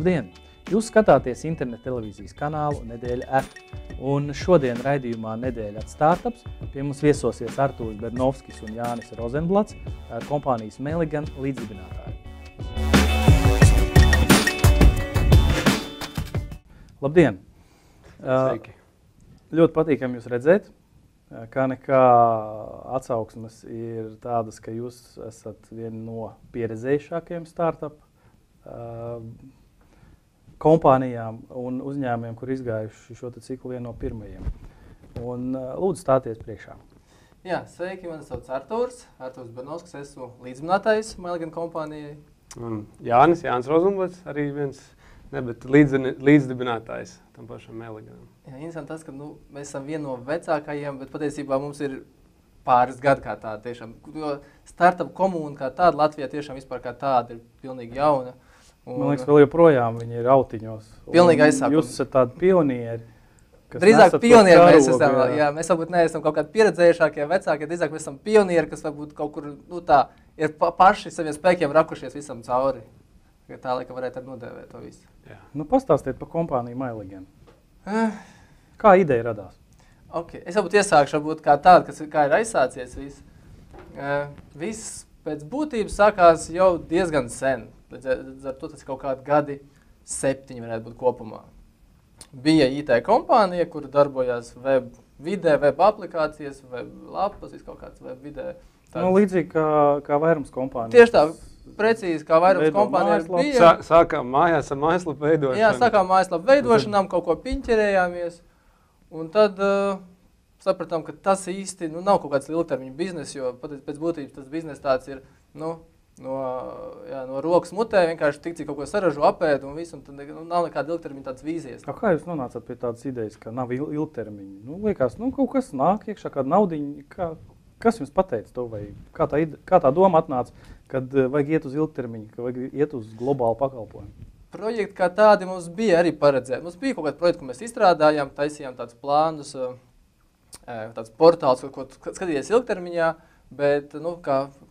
Labdien! Jūs skatāties internet televīzijas kanālu Nedēļa at, un šodien raidījumā Nedēļa at Startups pie mums viesosies Artūrs Bernovskis un Jānis Rozenblats, kompānijas Meligan līdzdibinātāji. Labdien! Sveiki! Ļoti patīkami jūs redzēt, kā nekā atsauksmes ir tādas, ka jūs esat vieni no pieredzējušākajiem startup kompānijām un uzņēmumiem, kur izgājuši šo ciklu vienu no pirmajiem. Un lūdzu stāties priekšā. Jā, sveiki, mani sauc Artūrs Bernovskis, esmu līdzdibinātājs Meligan kompānijai. Jānis Rozenblats, arī viens, bet līdzdibinātājs tam pašam Meliganam. Jā, interesanti tas, ka mēs esam vieni no vecākajiem, bet patiesībā mums ir pāris gadi kā tāda tiešām. Jo startup komūna kā tāda Latvijā tiešām vispār kā tāda ir pilnīgi jauna. Man liekas, vēl joprojām viņi ir autiņos. Pilnīgi aizsākumi. Jūs esat tādi pionieri. Drīzāk pionieri mēs esam. Jā, mēs varbūt neesam kaut kādi pieredzējušākie, vecākie. Drīzāk mēs esam pionieri, kas varbūt kaut kur ir paši saviem spēkiem rakušies visam cauri. Tā, lai varētu nodēvēt to visu. Jā. Pastāstiet par kompāniju Meligan. Kā ideja radās? Okay. Es varbūt iesākšu kā tāda, kā ir aizsācies viss. Viss pēc būtības sākās jau diezgan sen. Līdz ar to tas ir kaut kādi gadi 7 varētu būt kopumā. Bija IT kompānija, kur darbojās web vidē, web aplikācijas, web lapas, kaut kāds web vidē. Līdzīgi kā vairums kompānijas. Tieši tā, precīzi kā vairums kompānijas bija. Sākām mājās ar mājaslapu veidošanu. Jā, sākām mājaslapu veidošanām, kaut ko piņķerējāmies. Un tad sapratām, ka tas īsti nav kaut kāds ilgtermiņa biznes, jo pēc būtības tas biznes tāds ir, no rokas mutē, vienkārši tik cik kaut ko saražu, apēd un visu, un tad nav nekāda ilgtermiņa tādas vīzijas. Kā jūs nonācāt pie tādas idejas, ka nav ilgtermiņa? Liekas, kaut kas nāk iekšā, kāda naudiņa, kas jums pateica to, vai kā tā doma atnāca, kad vajag iet uz ilgtermiņu, ka vajag iet uz globālu pakalpojumu? Projekti kā tādi mums bija arī paredzēti. Mums bija kaut kādi projekti, ko mēs izstrādājām, taisījām tādus plānus, tāds portāls, ko skatīties ilgtermiņā. Bet,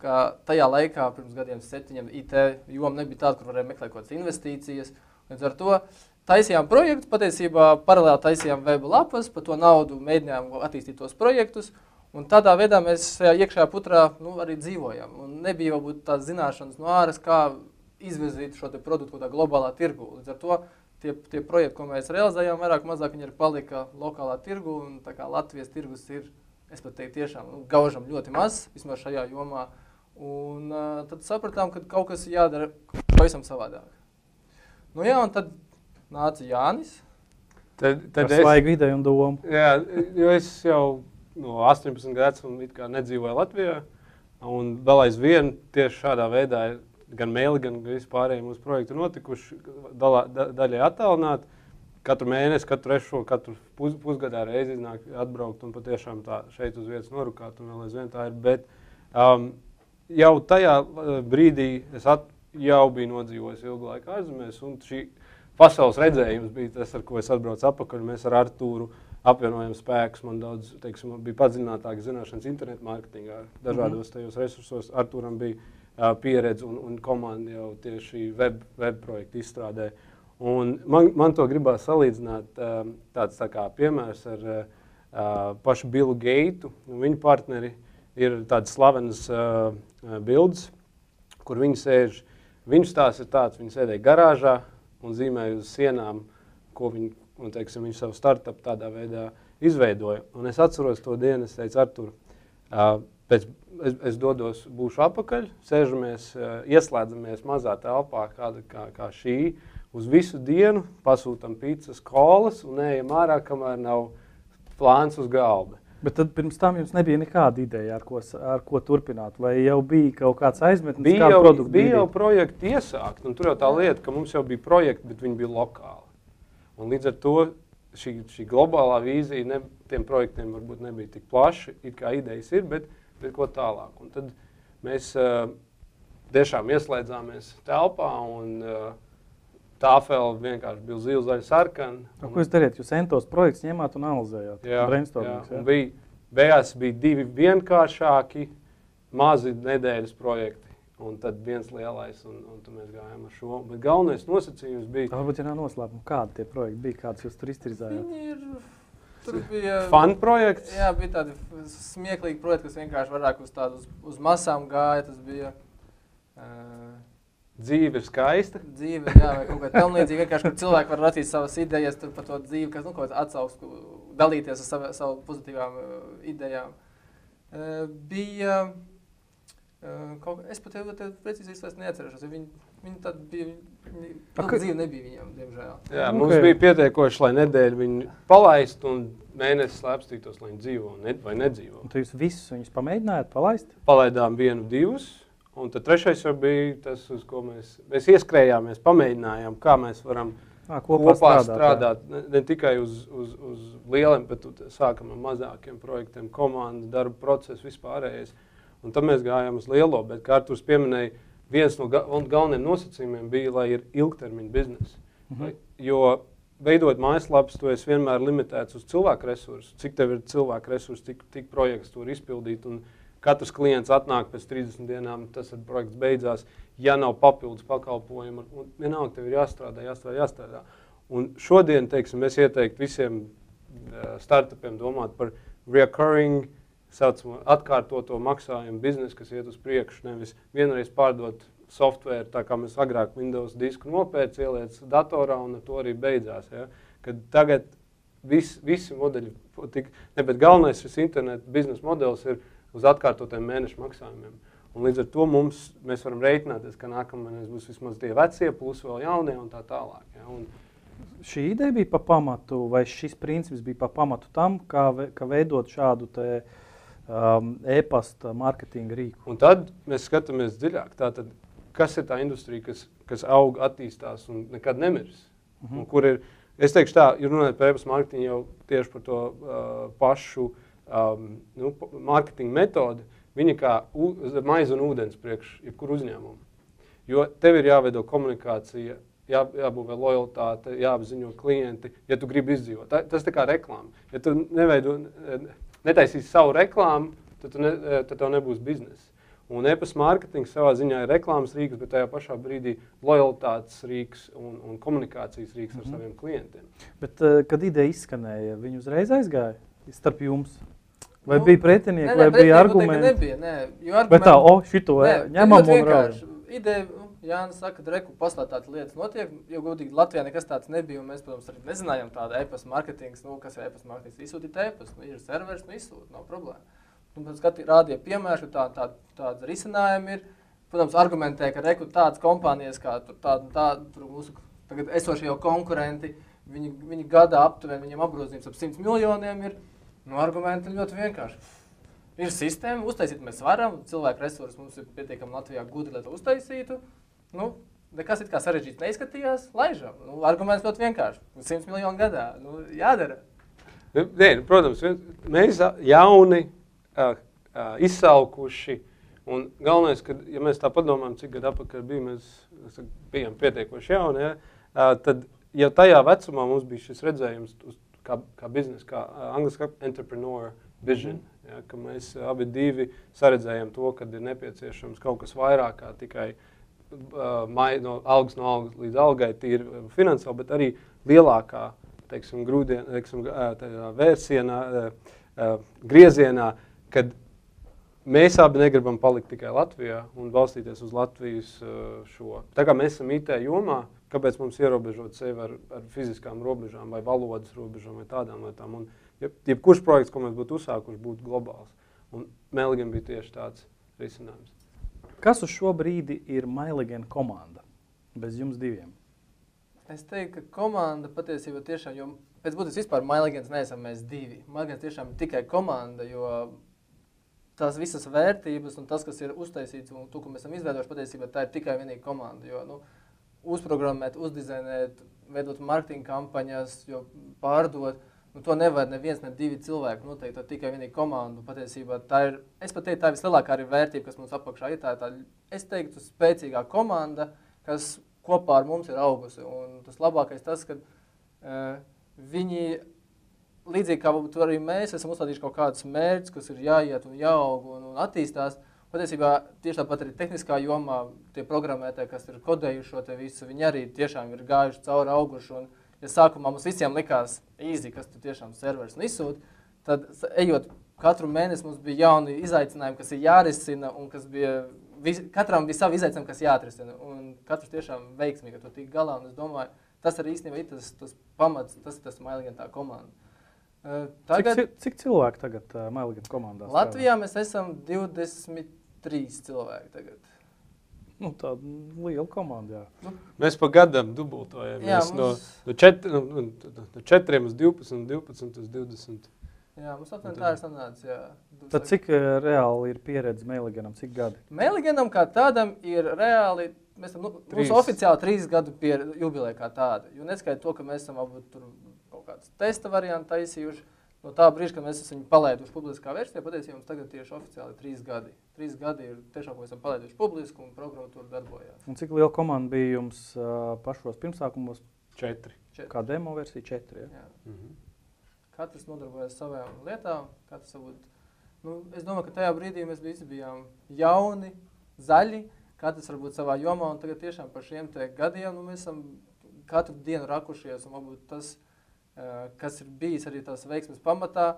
kā tajā laikā, pirms gadiem 7, IT joma nebija tāda, kur varēja meklēt kaut kādas investīcijas. Līdz ar to taisījām projektu, patiesībā paralēli taisījām web lapas, par to naudu mēģinājām attīstīt tos projektus. Un tādā veidā mēs iekšējā putrā arī dzīvojam. Un nebija varbūt tās zināšanas no āras, kā izvirzīt šo te produktu kaut kā globālā tirgu. Līdz ar to tie projekti, ko mēs realizējām, vairāk mazāk viņi arī palika lokālā tirgu. Un tā kā Latvijas tirgus ir, es pat teiktu, tiešām gaužam ļoti maz, vismaz šajā jomā. Un tad sapratām, ka kaut kas jādara pavisam savādāk. Un tad nāca Jānis. Ar svaigu ideju un domu. Jā, jo es jau no 18 gadus nedzīvoju Latvijā. Un vēl aizvien tieši šādā veidā gan Meligan, gan vispārējie mūsu projekti notikuši, daļai attālināti. Katru mēnesi, katru trešo, katru pusgadā reizi iznāk atbraukt un patiešām tā šeit uz vietas norukāt un vēl aizvien tā ir. Bet jau tajā brīdī es jau biju nodzīvojis ilgu laiku ārzemēs un šī pasaules redzējums bija tas, ar ko es atbraucu apakaļ. Mēs ar Artūru apvienojam spēkus. Man daudz, bija padziļinātāka zināšanas internetu mārketingā, dažādos tajos resursos. Artūram bija pieredze un komanda jau tieši web projektu izstrādē. Un man to gribās salīdzināt tāds tā kā piemērs ar pašu Billu Geitu. Viņa partneri ir tādas slavenas bildes, kur viņi sēž. Viņu stāsts ir tāds, viņi sēdēja garāžā un zīmēja uz sienām, ko viņi savu startup tādā veidā izveidoja. Un es atceros to dienu, es teicu Artūru, es dodos, būšu apakaļ, sēžamies, ieslēdzamies mazā telpā kā šī, uz visu dienu pasūtam pīcas, kolas un ejam ārā, kamēr nav plāns uz galda. Bet tad pirms tam jums nebija nekāda ideja, ar ko turpināt? Vai jau bija kaut kāds aizmetnis, kādu produktu? Bija jau projekti iesākt, un tur jau tā lieta, ka mums jau bija projekti, bet viņi bija lokāli. Un līdz ar to šī globālā vīzija tiem projektiem varbūt nebija tik plaši, it kā idejas ir, bet ko tālāk. Un tad mēs tiešām ieslēdzāmies telpā un tāfeli vienkārši bija zila, zaļa, sarkana. Ko jūs dariet? Jūs entos projekts ņemāt un analizējāt? Jā. Un beigās bija 2 vienkāršāki, mazi nedēļas projekti. un tad viens lielais, un tad mēs gājām ar šo. Bet galvenais nosacījums bija... Varbūt, ja nav noslēpuma, kādi tie projekti bija, kādas jūs tur iztirzājāt? Tur bija... Fun projekts? Jā, bija tādi smieklīgi projekti, kas vienkārši vairāk uz masām gāja. Tas bija... Dzīve ir skaista. Dzīve, jā, vai kaut kā tam līdzīgi, vienkārši, kur cilvēki var rakstīt savas idejas tur par to dzīvi, kas, kaut kāds atsauks, dalīties ar savu pozitīvām idejām. Bija... es pat tev precīzi neatcerēšos, jo viņi tad bija, dzīve nebija viņam, diemžēl. Jā, mums bija pietiekoši, lai nedēļu viņi palaist un mēnesi slēpstītos, lai viņi dzīvo vai nedzīvo. Un tu jūs visus viņus pamēģinājāt palaist? Palaidām 1, 2, un tad 3. jau bija tas, uz ko mēs ieskrējāmies, pamēģinājām, kā mēs varam kopā strādāt. Ne tikai uz lieliem, bet sākam ar mazākiem projektiem, komandas, darba procesu, vispārējais. Un tad mēs gājām uz lielo, bet kā Arturs pieminēja, viens no galvenajiem nosacījumiem bija, lai ir ilgtermiņa biznesa. Jo veidot mājaslapas, tu esi vienmēr limitēts uz cilvēku resursu. Cik tev ir cilvēku resursu, tik projekts tur izpildīt, un katrs klients atnāk pēc 30 dienām, tas projekts beidzās, ja nav papildus pakalpojumu, un vienalga tev ir jāstrādā. Un šodien, teiksim, es ieteiktu visiem startupiem domāt par recurring, saucamo atkārtoto maksājumu biznesu, kas iet uz priekšu, nevis vienreiz pārdot software, tā kā mēs agrāk Windows disku nopēc, ieliec datorā un ar to arī beidzās. Ja? Kad tagad visi modeļi, bet galvenais šis internet biznesa modelis ir uz atkārtotiem mēnešu maksājumiem. Un līdz ar to mēs varam rēķināties, ka nākamais būs vismaz tie vecie, plus vēl jaunie un tā tālāk. Ja? Šī ideja bija pa pamatu, vai šis princips bija pa pamatu tam, kā veidot šādu e-pasta marketinga rīku? Un tad mēs skatāmies dziļāk. Tātad, kas ir tā industrija, kas aug, attīstās un nekad nemirs? Un kur ir, es teikšu tā, ja runājot par e-pasta marketingu jau tieši par to pašu marketinga metodi, viņi kā maize un ūdens priekš jebkuru uzņēmumu. Jo tev ir jāveido komunikācija, jābūvē lojalitāte, jāapziņo klienti, ja tu gribi izdzīvot. Tas tā kā reklāma. Ja tu netaisīsi savu reklāmu, tad tev nebūs biznesa. Un e-pasta marketings savā ziņā ir reklāmas rīks, bet tajā pašā brīdī lojalitātes rīks un komunikācijas rīks ar saviem klientiem. Bet, kad ideja izskanēja, viņi uzreiz aizgāja starp jums? Vai bija pretinieki, vai bija argumenti? Nē, bet tā, šito ņemam un raužam. Ideja, Jānis saka, ka paslēd tādas lietas notiek, jo godīgi Latvijā nekas tāds nebija, un mēs, protams, arī nezinājām tādu e-pasta marketings, kas ir e-pasta marketings, izsūtīt e-pastu, ir serveris, izsūt, nav problēma. Un pēc rādīja piemērs, ka tāda risinājumi ir, protams, argumentē, ka tādas kompānijas, kā tur mūsu tagad esošie jau konkurenti, viņi gadā aptuveni, viņiem apgrozījums ap 100 miljoniem ir, argumenti ļoti vienkārši. Ir sistēma, uztaisīt mēs varam, cilvēku resursi mums ir pietiekami Latvijā gudri, lai to uztaisītu. Nekas it kā sarežģīts neizskatījās, laižam. Arguments ļoti vienkārši. 100 miljonu gadā. Jādara. Nē, protams, mēs jauni, izsalkuši. Un galvenais, ka, ja mēs tā padomājam, cik gadu apakaļ bija, mēs bijām pietiekoši jauni, tad jau tajā vecumā mums bija šis redzējums kā biznesa, kā angliski entrepreneur vision. Ja, ka mēs abi divi saredzējām to, kad ir nepieciešams kaut kas vairāk kā tikai no algas līdz algai tīri finansiāli, bet arī lielākā, teiksim, vērsienā, griezienā, kad mēs abi negribam palikt tikai Latvijā un balstīties uz Latvijas šo. Tā kā mēs esam IT jomā, kāpēc mums ierobežot sevi ar fiziskām robežām vai valodas robežām vai tādām lietām. Un jebkurš projekts, ko mēs būtu uzsākuši, būtu globāls. Un Mailigam bija tieši tāds risinājums. Kas uz šo brīdi ir Mailigena komanda bez jums diviem? Es teiktu, ka komanda patiesībā tiešām, jo pēc būtības vispār Mailigens neesam mēs divi. Mailigens tiešām ir tikai komanda, jo tās visas vērtības un tas, kas ir uztaisīts un to, ko mēs esam izveidojuši, patiesībā tā ir tikai vienīga komanda. Jo, uzprogrammēt, uzdizainēt, veidot marketinga kampaņas, jo pārdot, to nevar neviens, ne divi cilvēki, noteikti tā tikai vienīga komanda. Patiesībā tā ir, es pat teiktu, tā ir vislielākā arī vērtība, kas mums apakšā ir. Tā, es teiktu, spēcīgā komanda, kas kopā ar mums ir augusi. Un tas labākais tas, ka viņi, līdzīgi kā arī mēs, esam uzstādījuši kaut kādus mērķus, kas ir jāiet un jāaug un attīstās. patiesībā tieši tāpat arī tehniskā jomā tie programmētāji, kas ir kodējuši šo te visu, viņi arī tiešām ir gājuši cauri auguši. Un, ja sākumā mums visiem likās easy, kas tu tiešām serveris izsūt, tad ejot katru mēnesi mums bija jauni izaicinājumi, kas ir jārisina un kas bija, katram bija savi izaicinājumi, kas jāatrisina. Un katrs tiešām veiksmīgi ar to tik galā. Un es domāju, tas arī īstenībā ir tas pamats, tas ir tas Mailigen tā komanda. Cik cilvēki tagad Mailigen komandā? Latvijā mēs esam 23 cilvēki tagad. Nu, tāda liela komanda, jā. Mēs pa gadam dubultojam. Jā, no 4 uz 12, 12 uz 20. Jā, mums apmēram tā ir sanācis, jā. Tad cik reāli ir pieredze Mailigenam, cik gadi? Mailigenam kā tādam ir reāli, mums oficiāli 3 gadu jubileja kā tāda. Jo neskaidr to, ka mēs esam varbūt tur kaut kāds testa variantu taisījuši. No tā brīža, kad mēs esam palaiduši publiskā versijā, patiesībā mums tagad tieši oficiāli 3 gadi. 3 gadi ir tiešām, ko esam palaiduši publisku un programmatūra darbojās. Un cik liela komanda bija jums pašos pirmsākumos? 4. Kā demo versija 4, ja? Jā. Katrs nodarbojas savām lietām, katrs varbūt, es domāju, ka tajā brīdī mēs visi bijām jauni, zaļi, katrs varbūt savā jomā, un tagad tiešām par šiem te gadiem, mēs esam katru dienu rakušies, un varbūt tas, kas ir bijis arī tās veiksmes pamatā,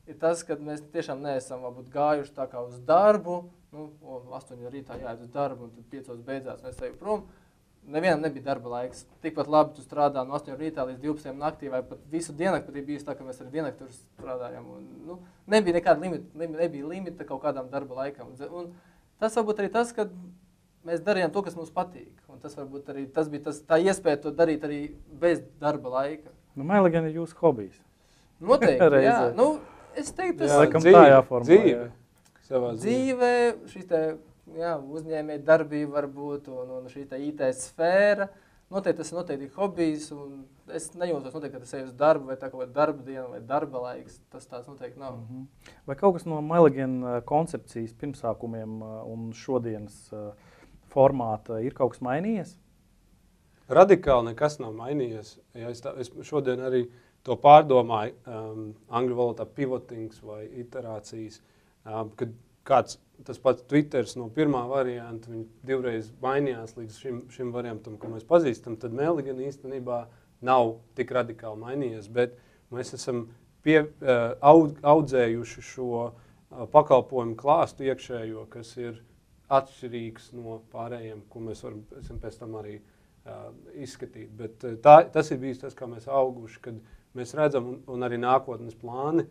ir tas, ka mēs tiešām neesam varbūt gājuši tā kā uz darbu, 8 rītā jāiet uz darbu, un tad 5 beidzās, un es eju prom. Nevienam nebija darba laiks. Tikpat labi tu strādā no 8 rītā līdz 12 naktī, vai pat visu diennakti, pat ir bijis tā, ka mēs arī diennakti tur strādājam. Un, nebija nekāda limita kaut kādām darba laikam. Un tas varbūt arī tas, ka mēs darījām to, kas mums patīk. Un tas varbūt arī tas bija tā iespēja to darīt arī bez darba laika. Mailigen ir jūsu hobijs. Noteikti, jā. Es teiktu, tas tā jāformulē. Dzīve, šīs te uzņēmēja darbība varbūt, un šī te IT sfēra. Noteikti tas ir noteikti hobijs, un es nejūtos noteikti, ka tas eju uz darbu, vai tā kaut kāda darba diena, vai darba laiks. Tas tās noteikti nav. Vai kaut kas no Mailigen koncepcijas pirmsākumiem un šodienas formāta ir kaut kas mainījies? Radikāli nekas nav mainījies. Ja es šodien arī to pārdomāju, angļu valodā pivotings vai iterācijas, kad kāds tas pats Twitters no pirmā varianta, viņi 2 reizes mainījās līdz šim variantam, ko mēs pazīstam, tad Mailigen īstenībā nav tik radikāli mainījies, bet mēs esam audzējuši šo pakalpojumu klāstu iekšējo, kas ir atšķirīgs no pārējiem, ko mēs varam pēc tam arī izskatīt. Bet tas ir bijis tas, kā mēs auguši, kad mēs redzam un arī nākotnes plāni,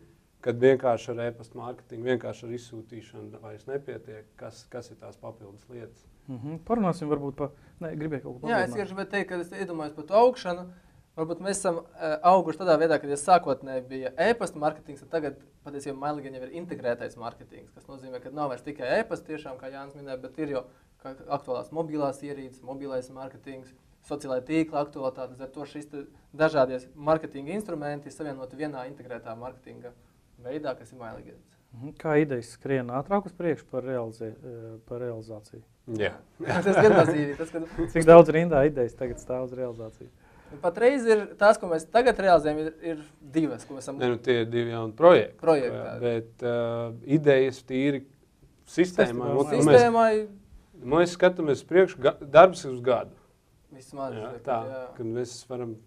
kad vienkārši ar e-pasta mārketingu, vienkārši ar izsūtīšanu vairs nepietiek, kas ir tās papildus lietas. Parunāsim varbūt gribēju kaut ko papildināt. Jā, es gribēju teikt, ka es iedomājos par to augšanu. Varbūt mēs esam auguši tādā veidā, kad sākotnēji bija e-pasta mārketings, tad tagad patiesībā Mailigen jau ir integrētais mārketings, kas nozīmē, ka nav vairs tikai e-pasta tiešām, kā Jānis minēja, bet ir jau aktuālās mobilās ierīces, mobilais mārketings, sociālai tīkla aktualitātes, ar to šis dažādies mārketinga instrumenti savienoti vienā integrētā mārketinga veidā, kas ir Mailigens. Kā idejas skrien ātrāk uz priekšu par realizāciju? Jā. Tas ir nozīmīgi. Cik daudz rindā idejas tagad stāv uz realizāciju? Patreiz ir tās, ko mēs tagad realizējam, ir 2, ko esam... Tie ir 2 jauni projekti. Bet idejas tīri sistēmai. Mēs skatāmies priekšu, darbs uz gadu. Vismaz. Kad mēs varam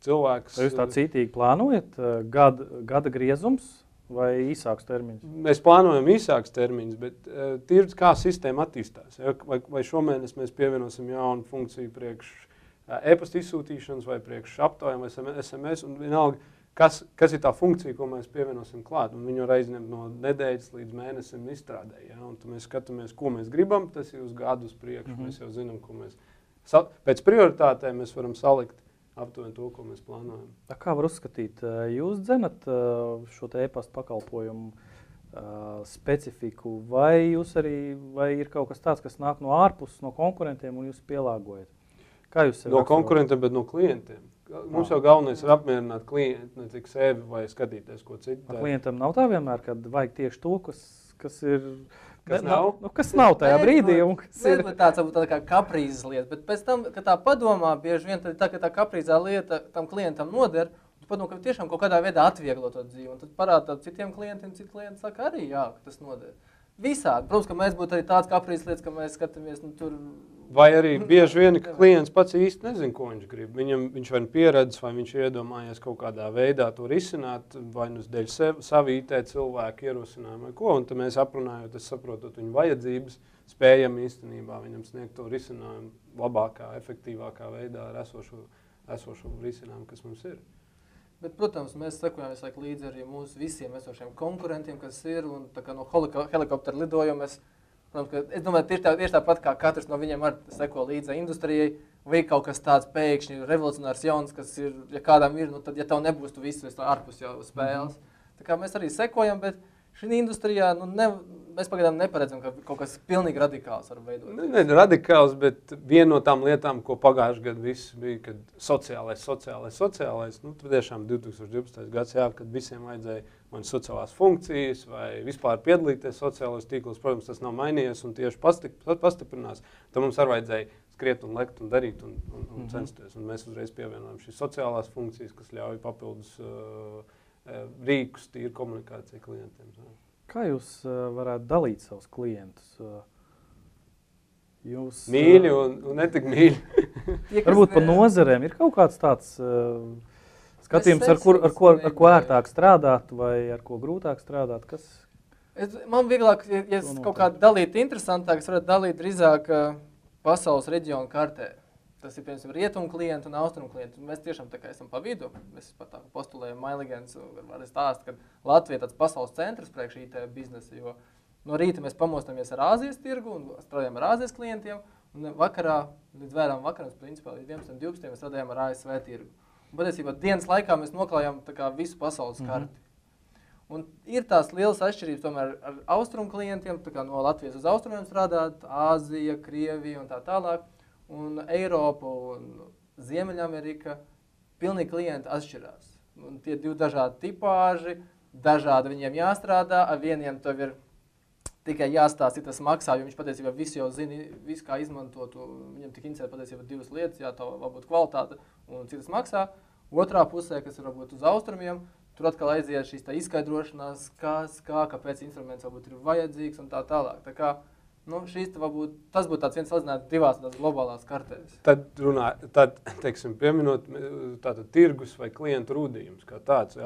cilvēkus... Vai jūs tā cītīgi plānojat gada griezums vai īsāks termiņš? Mēs plānojam īsāks termiņš, bet tīri kā sistēma attīstās. Vai šomēnes mēs pievienosim jaunu funkciju priekš e-pasta izsūtīšanas vai priekš aptaujumu vai SMS, un vienalga, kas ir tā funkcija, ko mēs pievienosim klāt. Un viņu var aizņemt no nedēļas līdz mēnesim izstrādē. Ja? Un mēs skatāmies, ko mēs gribam, tas ir uz gadu uz priekšu. Mēs jau zinām, ko mēs... Pēc prioritātēm mēs varam salikt aptuveni to, ko mēs plānojam. Kā var uzskatīt? Jūs dzenat šo e-pasta pakalpojumu specifiku, vai ir kaut kas tāds, kas nāk no ārpuses, no konkurentiem, un jūs pielāgojat? Kā jūs sevi raksturojat? Konkurentiem, bet no klientiem. Mums jau galvenais ir apmierināt klientu, ne tik sevi vai skatīties, ko citu. Klientam nav tā vienmēr, kad vajag tieši to, kas ir... Kas nav tajā brīdī? Tāds varbūt tā kā kaprīzes lieta, bet pēc tam, kad tā padomā, bieži vien tā, ka tā kaprīzā lieta tam klientam noder, tu padomā, ka tiešām kaut kādā veidā atvieglo to dzīvi, un tad parāda citiem klientiem, citi klienti saka arī, jā, ka tas noder. visādi. Protams, ka mēs būtu arī tāds kaprīzes lietas, ka mēs skatāmies, nu, tur... Vai arī bieži vien klients pats īsti nezin, ko viņš grib. Viņš vai pieredz, vai viņš iedomājies kaut kādā veidā to risināt, vai nu dēļ savu IT cilvēku ierosinājumu vai ko, un tad mēs aprunājot, saprotot viņu vajadzības, spējam īstenībā viņam sniegt to risinājumu labākā, efektīvākā veidā ar esošo risinājumu, kas mums ir. Bet, protams, mēs sekojam visu laiku līdzi arī mūsu visiem esošiem konkurentiem, kas ir, un tā kā no helikoptera lidojuma es domāju, tieši tāpat kā katrs no viņiem arī seko līdzi industrijai, vai kaut kas tāds pēkšņi revolucionārs jauns, kas ir, ja kādam ir, nu tad, ja tev nebūs, tu visu ārpus jau spēles. Tā kā mēs arī sekojam, bet šī industrijā, nu, mēs pagaidām neparedzam, ka kaut kas pilnīgi radikāls var veidot. Ne radikāls, bet viena no tām lietām, ko pagājuši gadu viss bija, kad sociālais, nu, tiešām 2012. gads, jā, kad visiem vajadzēja man sociālās funkcijas vai vispār piedalīties sociālajos tīklos, protams, tas nav mainījies un tieši pastiprinās. Tad mums arī vajadzēja skriet un lekt un darīt un censties. Un mēs uzreiz pievienojam šīs sociālās funkcijas, kas ļauj papildus rīkus tīri komunikācija klientiem. Kā jūs varētu dalīt savus klientus? Jūs mīļi un netik mīļi. Varbūt pa nozarēm ir kaut kāds tāds skatījums, ar ko ērtāk strādāt vai ar ko grūtāk strādāt? Man vieglāk, ja es kaut kā dalīt interesantāk, es varētu dalīt drīzāk pasaules reģionu kartē. Tas ir, piemēram, rietumu klientu un austrumu klientu. Mēs tiešām tā kā esam pa vidu. Mēs pat tā postulējam Mailigans, var stāst, ka Latvija ir tāds pasaules centrs priekš IT biznesa, jo no rīta mēs pamostamies ar Āzijas tirgu un strādājam ar Āzijas klientiem, un vakarā, līdz vērām vakarā, principā līdz 11.12. mēs strādājam ar ASV tirgu. Un patiesībā dienas laikā mēs noklājam tā kā visu pasaules karti. Un ir tās lielas atšķirības tomēr ar austrumu klientiem, tā kā no Latvijas uz austrumiem strādāt, Āzija, Krievija un tā tālāk. Un Eiropa un Ziemeļamerika pilnīgi klienti atšķirās. Un tie divi dažādi tipāži, dažādi viņiem jāstrādā, ar vieniem tev ir tikai jāstāsta, cik tas maksā, jo viņš patiesībā visu jau zina, visu kā izmantot, viņam tik interesē patiesībā divas lietas, jā, tā varbūt kvalitāte un cik tas maksā. Otrā pusē, kas ir varbūt uz austrumiem, tur atkal aiziet šīs tā izskaidrošanās, kāpēc instruments varbūt ir vajadzīgs un tā tālāk. Tā kā, nu, tas būtu tāds viens salīdzinājums divās globālās kartēs. Tad teiksim, pieminot tātad tirgus vai klientu rūdījums kā tāds.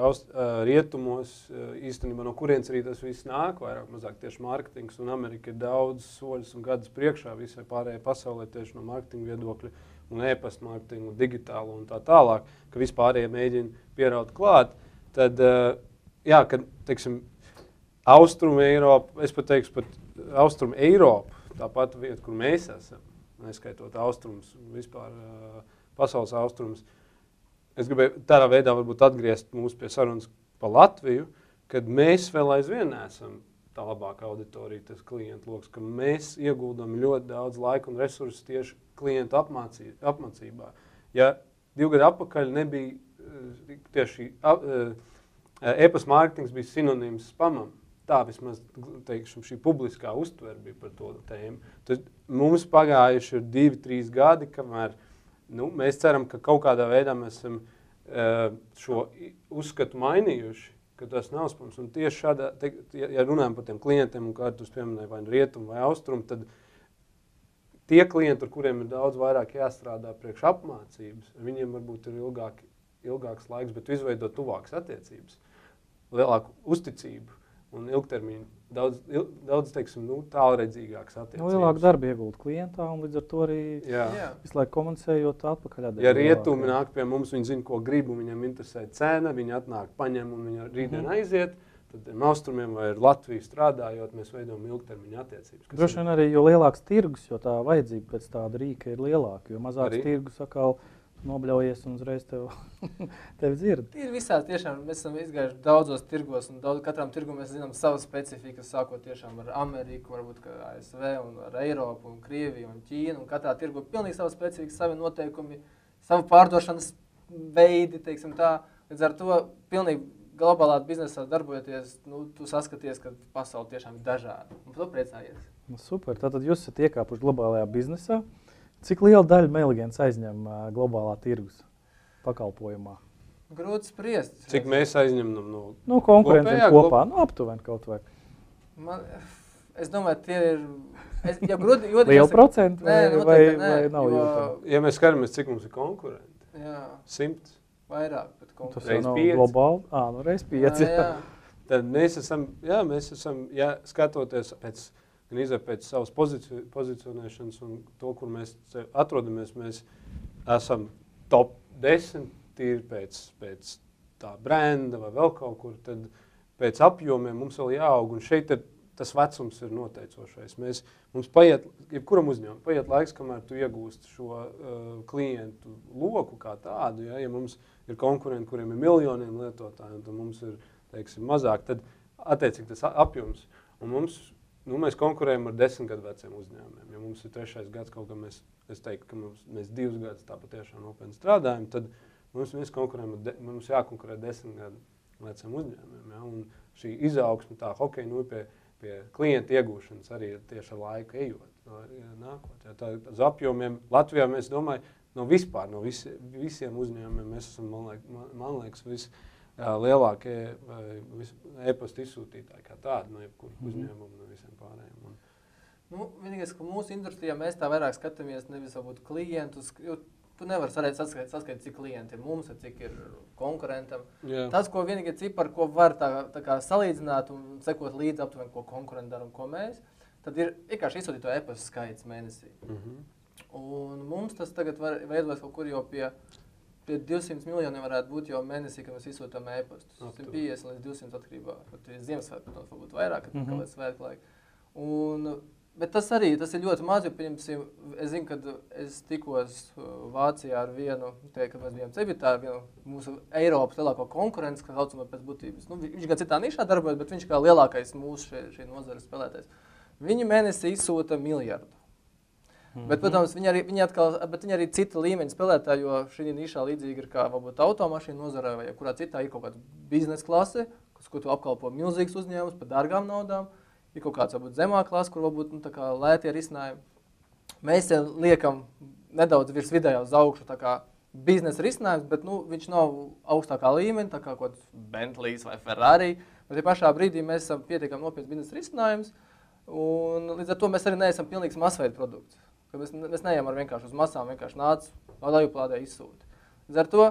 Rietumos īstenībā no kurienes arī tas viss nāk, vairāk mazāk tieši mārketings, un Amerika ir daudz soļus un gadus priekšā visai pārējai pasaulē tieši no mārketinga viedokļa un e-pasta mārketinga un digitālo un tā tālāk, ka vispārējie mēģina pieraut klāt. Tad, jā, kad, teiksim, Austrumu Eiropa, es pat teikšu pat Austrumu Eiropa, tāpat vieta, kur mēs esam, neskaitot austrumus, vispār pasaules austrumus. Es gribēju tādā veidā varbūt atgriezt mūs pie sarunas pa Latviju, kad mēs vēl aizvien esam tā labākā auditorija, tas klientu loks, ka mēs ieguldam ļoti daudz laika un resursus tieši klientu apmācībā. Ja 2 gadu atpakaļ nebija tieši e-pasta mārketings bija sinonīms spamam, tā vismaz, teikšu, šī publiskā uztvere bija par to tēmu. Tad mums pagājuši ir 2-3 gadi, kamēr mēs ceram, ka kaut kādā veidā mēs esam šo uzskatu mainījuši, ka tas nav spams. Un tieši šādā, ja runājam par tiem klientiem, un kā tu pieminēji vai rietumu vai austrumu, tad tie klienti, ar kuriem ir daudz vairāk jāstrādā priekš apmācības, viņiem varbūt ir ilgāks laiks, bet izveidot tuvākas attiecības, lielāku uzticību un ilgtermiņu, daudz teiksim, tālredzīgākas attiecības. Lielāku darbu iegūt klientā un līdz ar to arī visu laiku komunicējot atpakaļ. Ja rietumi nāk pie mums, viņi zina, ko grib, un viņam interesē cena, viņi atnāk, paņem un viņi rītdien aiziet, tad austrumiem vai ar Latviju strādājot, mēs veidojam ilgtermiņu attiecības. Droši vien arī, jo lielāks tirgus, jo tā vajadzība pēc tāda rīka ir lielāka, jo mazāks tirgus atkal nobļaujies un uzreiz tevi dzird. Ir visādi tiešām, mēs esam izgājuši daudzos tirgos un katram tirgu mēs zinām savu specifiku, sākot tiešām ar Ameriku, varbūt ASV un ar Eiropu un Krieviju un Ķīnu, un katrā tirgu pilnīgi savu specifiku, savi noteikumi, savu pārdošanas veidi, teiksim tā. Līdz ar to pilnīgi globālā biznesā darbojoties, tu saskaties, ka pasauli tiešām ir dažāda. Un par to priecājies. Super, tātad jūs esat iekāpuši globālajā biznesā. Cik liela daļa Mailigans aizņem globālā tirgus pakalpojumā? Grūti spriest. Cik mēs aizņemam no konkurentiem kopā? Aptuveni kaut vai. Es domāju, tie ir... Ja grūti, liela procenta vai nav jo... jūtama? Ja mēs skatāmies, cik mums ir konkurenti. Jā. 100. Vairāk, bet Tas konkurenti. jau nav 5. globāli. Nu reiz 5. Jā. Tad mēs esam, skatoties pēc savas pozicionēšanas un to, kur mēs atrodamies, mēs esam top 10 tīri pēc tā brenda vai vēl kaut kur, tad pēc apjomiem mums vēl jāaug, un šeit tas vecums ir noteicošais. Mums jebkuram uzņēmumam paiet laiks, kamēr tu iegūsti šo klientu loku kā tādu, ja mums ir konkurenti, kuriem ir miljoniem lietotāji, un tad mums ir, teiksim, mazāk, tad attiecīgi tas apjoms, un mēs konkurējam ar 10 gadu veciem uzņēmumiem. Ja mums ir 3. gads, kaut kā es teiktu, ka mēs 2 gadus tā patiešām nopietni strādājam, tad mums jākonkurē 10 gadu veciem uzņēmumiem. Ja? Un šī izaugsme, tā hokeja pie klienta iegūšanas arī ir tieši ar laiku ejot. Nākot, ja? Tā uz apjomiem Latvijā mēs domāju, no visiem uzņēmumiem mēs esam, man liekas, lielākie e-pasta izsūtītāji kā tādi, no jebkuru uzņēmumu, no visiem pārējiem. Vienīgais, ka mūsu industrijā mēs tā vairāk skatāmies nevis varbūt klientus, jo tu nevari saskaitīt, cik klienti ir mums, cik ir konkurentam. Jā. Tas, ko vienīgie cipari, ko var tā kā salīdzināt un sekot līdzi aptuveni, ko konkurenti dara un ko mēs, tad ir vienkārši izsūtīto e-pasta skaits mēnesī. Un mums tas tagad veidojas kaut kur jau pie 200 miljoniem varētu būt jau mēnesī, kad mēs izsūtām e-pastus. 150 līdz 200 atkarībā. Ziemassvētku, protams, varbūt vairāk, kā līdz svētku laiku. Bet tas ir ļoti maz, jo, pieņemsim, es zinu, kad es tikos Vācijā ar vienu, kad mēs bijām Cebitā, ar vienu mūsu Eiropas lielāko konkurenci, kas saucamā pēc būtības. Viņš gan citā nišā darbojas, bet viņš kā lielākais mūsu šī nozara spēlētājs. Viņi mēnesī izsūta 1 miljardu. Bet, protams, viņi arī cita līmeņa spēlētāji, jo šī nišā līdzīgi ir kā varbūt automašīna nozarē vai kurā citā ir kaut kāda biznesa klase, ko tu apkalpo milzīgs uzņēmums par dārgām naudām. Ir kaut kāds varbūt zemā klasa, kur varbūt tā kā lētie risinājumi. Mēs liekam nedaudz virs vidējā uz augšu tā kā biznesa risinājums, bet viņš nav augstākā līmeņa, tā kā kaut Bentleys vai Ferrari. Bet pašā brīdī mēs esam pietiekami nopietns biznesa risinājums, un līdz ar to mēs arī neesam pilnīgs masveida produkts. Mēs neejam ar vienkārši uz masām, vienkārši nāc, lejuplādē izsūti. Līdz ar to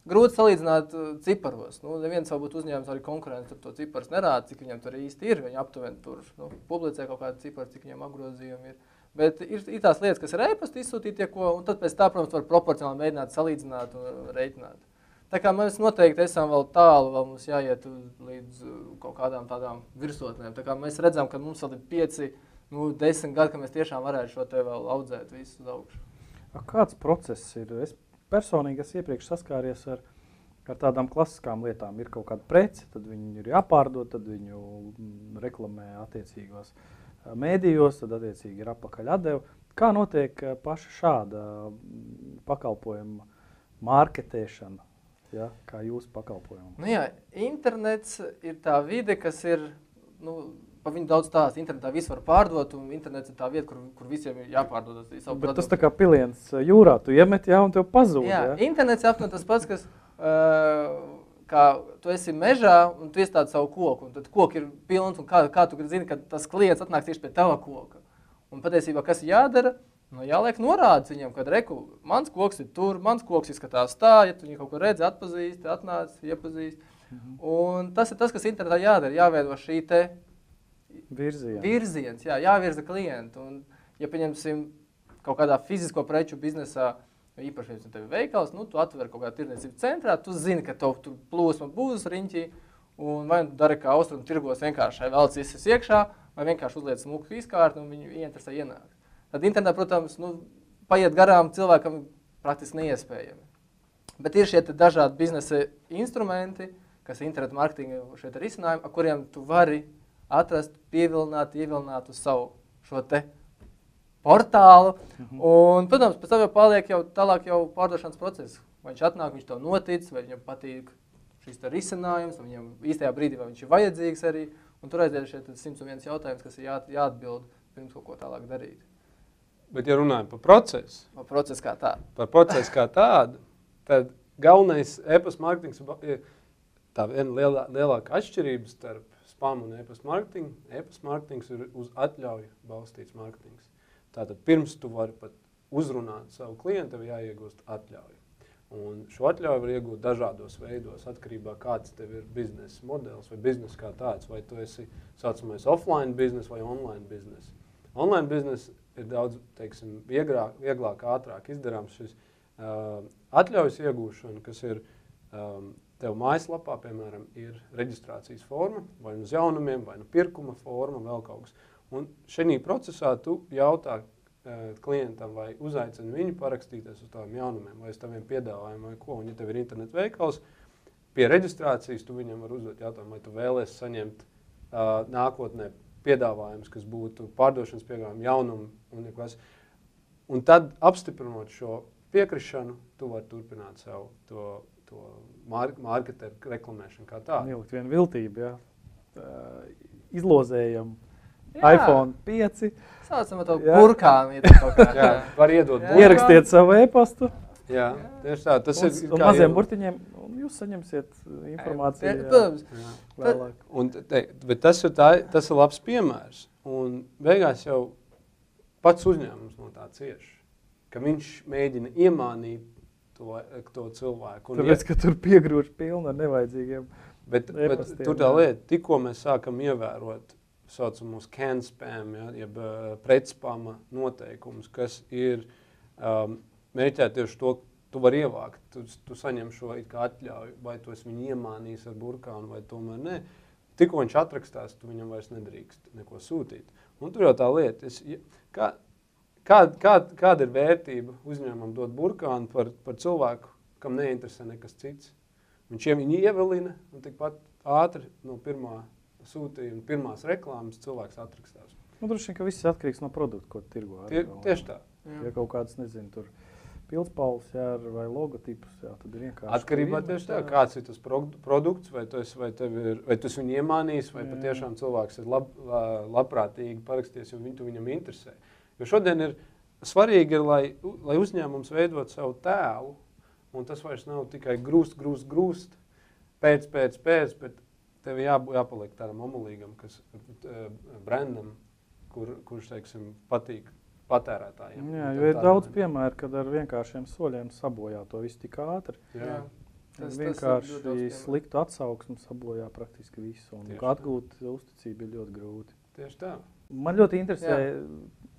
grūti salīdzināt ciparos. Neviens varbūt uzņēmums arī konkurents to ciparus nerāda, cik viņam tur īsti ir. Viņi aptuveni tur publicē kaut kādu ciparu, cik viņam apgrozījumi ir. Bet ir tās lietas, kas ir e-pasta izsūtītie, un tad pēc tā, protams, var proporcionāli mēģināt salīdzināt un reiķināt. Tā kā mēs noteikti esam vēl tālu, vēl mums jāiet līdz kaut kādām tādām virsotnēm. Tā kā mēs redzam, ka mums vēl ir 5, 10 gadi, ka mēs tiešām varētu šo te vēl audzēt visu uz augšu. Kāds process ir? Personīgi es iepriekš saskāries ar tādām klasiskām lietām. Ir kaut kāda prece, tad viņu ir jāpārdod, tad viņu reklamē attiecīgos mēdījos, tad attiecīgi ir apakaļ atdeva. Kā notiek paša šāda pakalpojuma mārketēšana, ja, kā jūsu pakalpojumu? Internets ir tā vide, kas ir, pa viņu daudz stāst. Internetā visu var pārdot, un internets ir tā vieta, kur visiem ir jāpārdod savu produktu. Bet tas tā kā piliens jūrā, tu iemet, un tev pazūd. Jā, internets ir aptuveni tas pats, kas, kā tu esi mežā, un tu iestādi savu koku, un tad koki ir pilns, un kā tu zini, ka tas klients atnāk tieši pie tava koka. Un patiesībā, kas jādara? Jāliek norādes viņam, kad mans koks ir tur, mans koks izskatās tā, ja tu viņu kaut ko redzi, atpazīsti, atnāc, iepazīsti. Un tas ir tas, kas internetā jādara, jāveido šī te virziens, jāvirza klientu. Un, ja pieņemsim kaut kādā fizisko preču biznesā, īpaši, ja tev ir veikals, tu atver kaut kādā tirdzniecības centrā, tu zini, ka tev tur plūsma būs riņķī, un vai tu dari kā austrumu tirgos vienkārši velc visas iekšā, vai vienkārši uzliec smuku izkārtu, un viņi ieinteresē ienāk. Tad internetā, protams, paiet garām cilvēkam praktiski neiespējami. Bet ir šie dažādi biznesa instrumenti, kas ir interneta marketinga šie risinājumi, ar kuriem tu vari atrast, ievilināt uz savu šo te portālu. Un, protams, pēc tam jau paliek tālāk pārdošanas process. Vai viņš atnāk, viņš tev notic, vai viņam patīk šis te risinājums, vai viņam īstajā brīdī, vai viņš ir vajadzīgs arī. Un tur aiziet šie 101 jautājums, kas ir jāatbild pirms kaut ko tālāk darīt. Bet, ja runājam par procesu. Par procesu kā tādu. Par procesu kā tādu, tad galvenais e-pasta mārketings ir tā viena lielāka atšķirība starp spam un e-pasta marketingu. E-pasta marketings ir uz atļauju balstīts marketings. Tātad pirms tu vari pat uzrunāt savu klientu, tev jāiegūst atļauju. Un šo atļauju var iegūt dažādos veidos, atkarībā kāds tev ir biznesa modelis vai biznesa kā tāds, vai tu esi saucamais offline biznes vai online biznes. Online biznes ir daudz, teiksim, vieglāk, ātrāk izdarāms šis atļaujas iegūšana, kas ir tev mājaslapā, piemēram, ir reģistrācijas forma, vai uz jaunumiem, vai pirkuma forma, vēl kaut kas. Un šajā procesā tu jautā klientam vai uzaicini viņu parakstīties uz tādiem jaunumiem vai uz taviem piedāvājumiem vai ko. Un ja tev ir internet veikals, pie reģistrācijas tu viņam var uzdot jautājumu, vai tu vēlies saņemt nākotnē piedāvājumus, kas būtu pārdošanas piedāvājumi, jaunumi un nekas. Un tad apstiprinot šo piekrišanu, tu vari turpināt savu to marketeru reklamēšanu kā tādu. Ielikt vienu viltību, jā. Izlozējam iPhone 5. Saucam to burkānu. Jā, var iedot burkānu. Ierakstiet savu e-pastu. Jā, tieši tā. Tas ir un maziem burtiņiem, un jūs saņemsiet informāciju vēlāk. Bet tas ir labs piemērs. Un beigās jau pats uzņēmums no tā cieš, ka viņš mēģina iemānīt to cilvēku. Tāpēc, ka tur piegrūž pilni ar nevajadzīgiem bet tur tā lieta, tikko mēs sākam ievērot saucamos can spam, jeb pretspama noteikumus, kas ir mērķēti tieši to, tu vari ievākt, tu saņem šo it kā atļauju, vai tu esi viņu iemānījis ar burkānu, vai tomēr ne. Tikko viņš atrakstās, tu viņam vairs nedrīkst neko sūtīt. Un tur jau tā lieta, kāda ir vērtība uzņēmumam dot burkānu par cilvēku, kam neinteresē nekas cits. Viņš viņu ievelina un tikpat ātri no pirmā sūtījuma, pirmās reklāmas cilvēks atrakstās. Droši vien, ka viss atkarīgs no produktu, ko tirgo. Tieši tā. Ja kaut kāds, nezinu, tur pildspaules vai logotipus, tad ir vienkārši. Atkarībā tieši tā, kāds ir tas produkts, vai tu esi viņu iemānījis, vai patiešām cilvēks ir labprātīgi paraksties, jo viņam interesē. Jo šodien ir svarīgi, lai uzņēmums veidot savu tēlu, un tas vairs nav tikai grūst, pēc, bet tev jāpaliek tādam omulīgam, brandam, kurš, teiksim, patīk patērētājiem. Jā, jo ir daudz piemēru, kad ar vienkāršiem soļiem sabojā to visu tik ātri. Jā. Vienkārši sliktu atsauksmu sabojā praktiski visu, un atgūt uzticību ir ļoti grūti. Tieši tā. Man ļoti interesē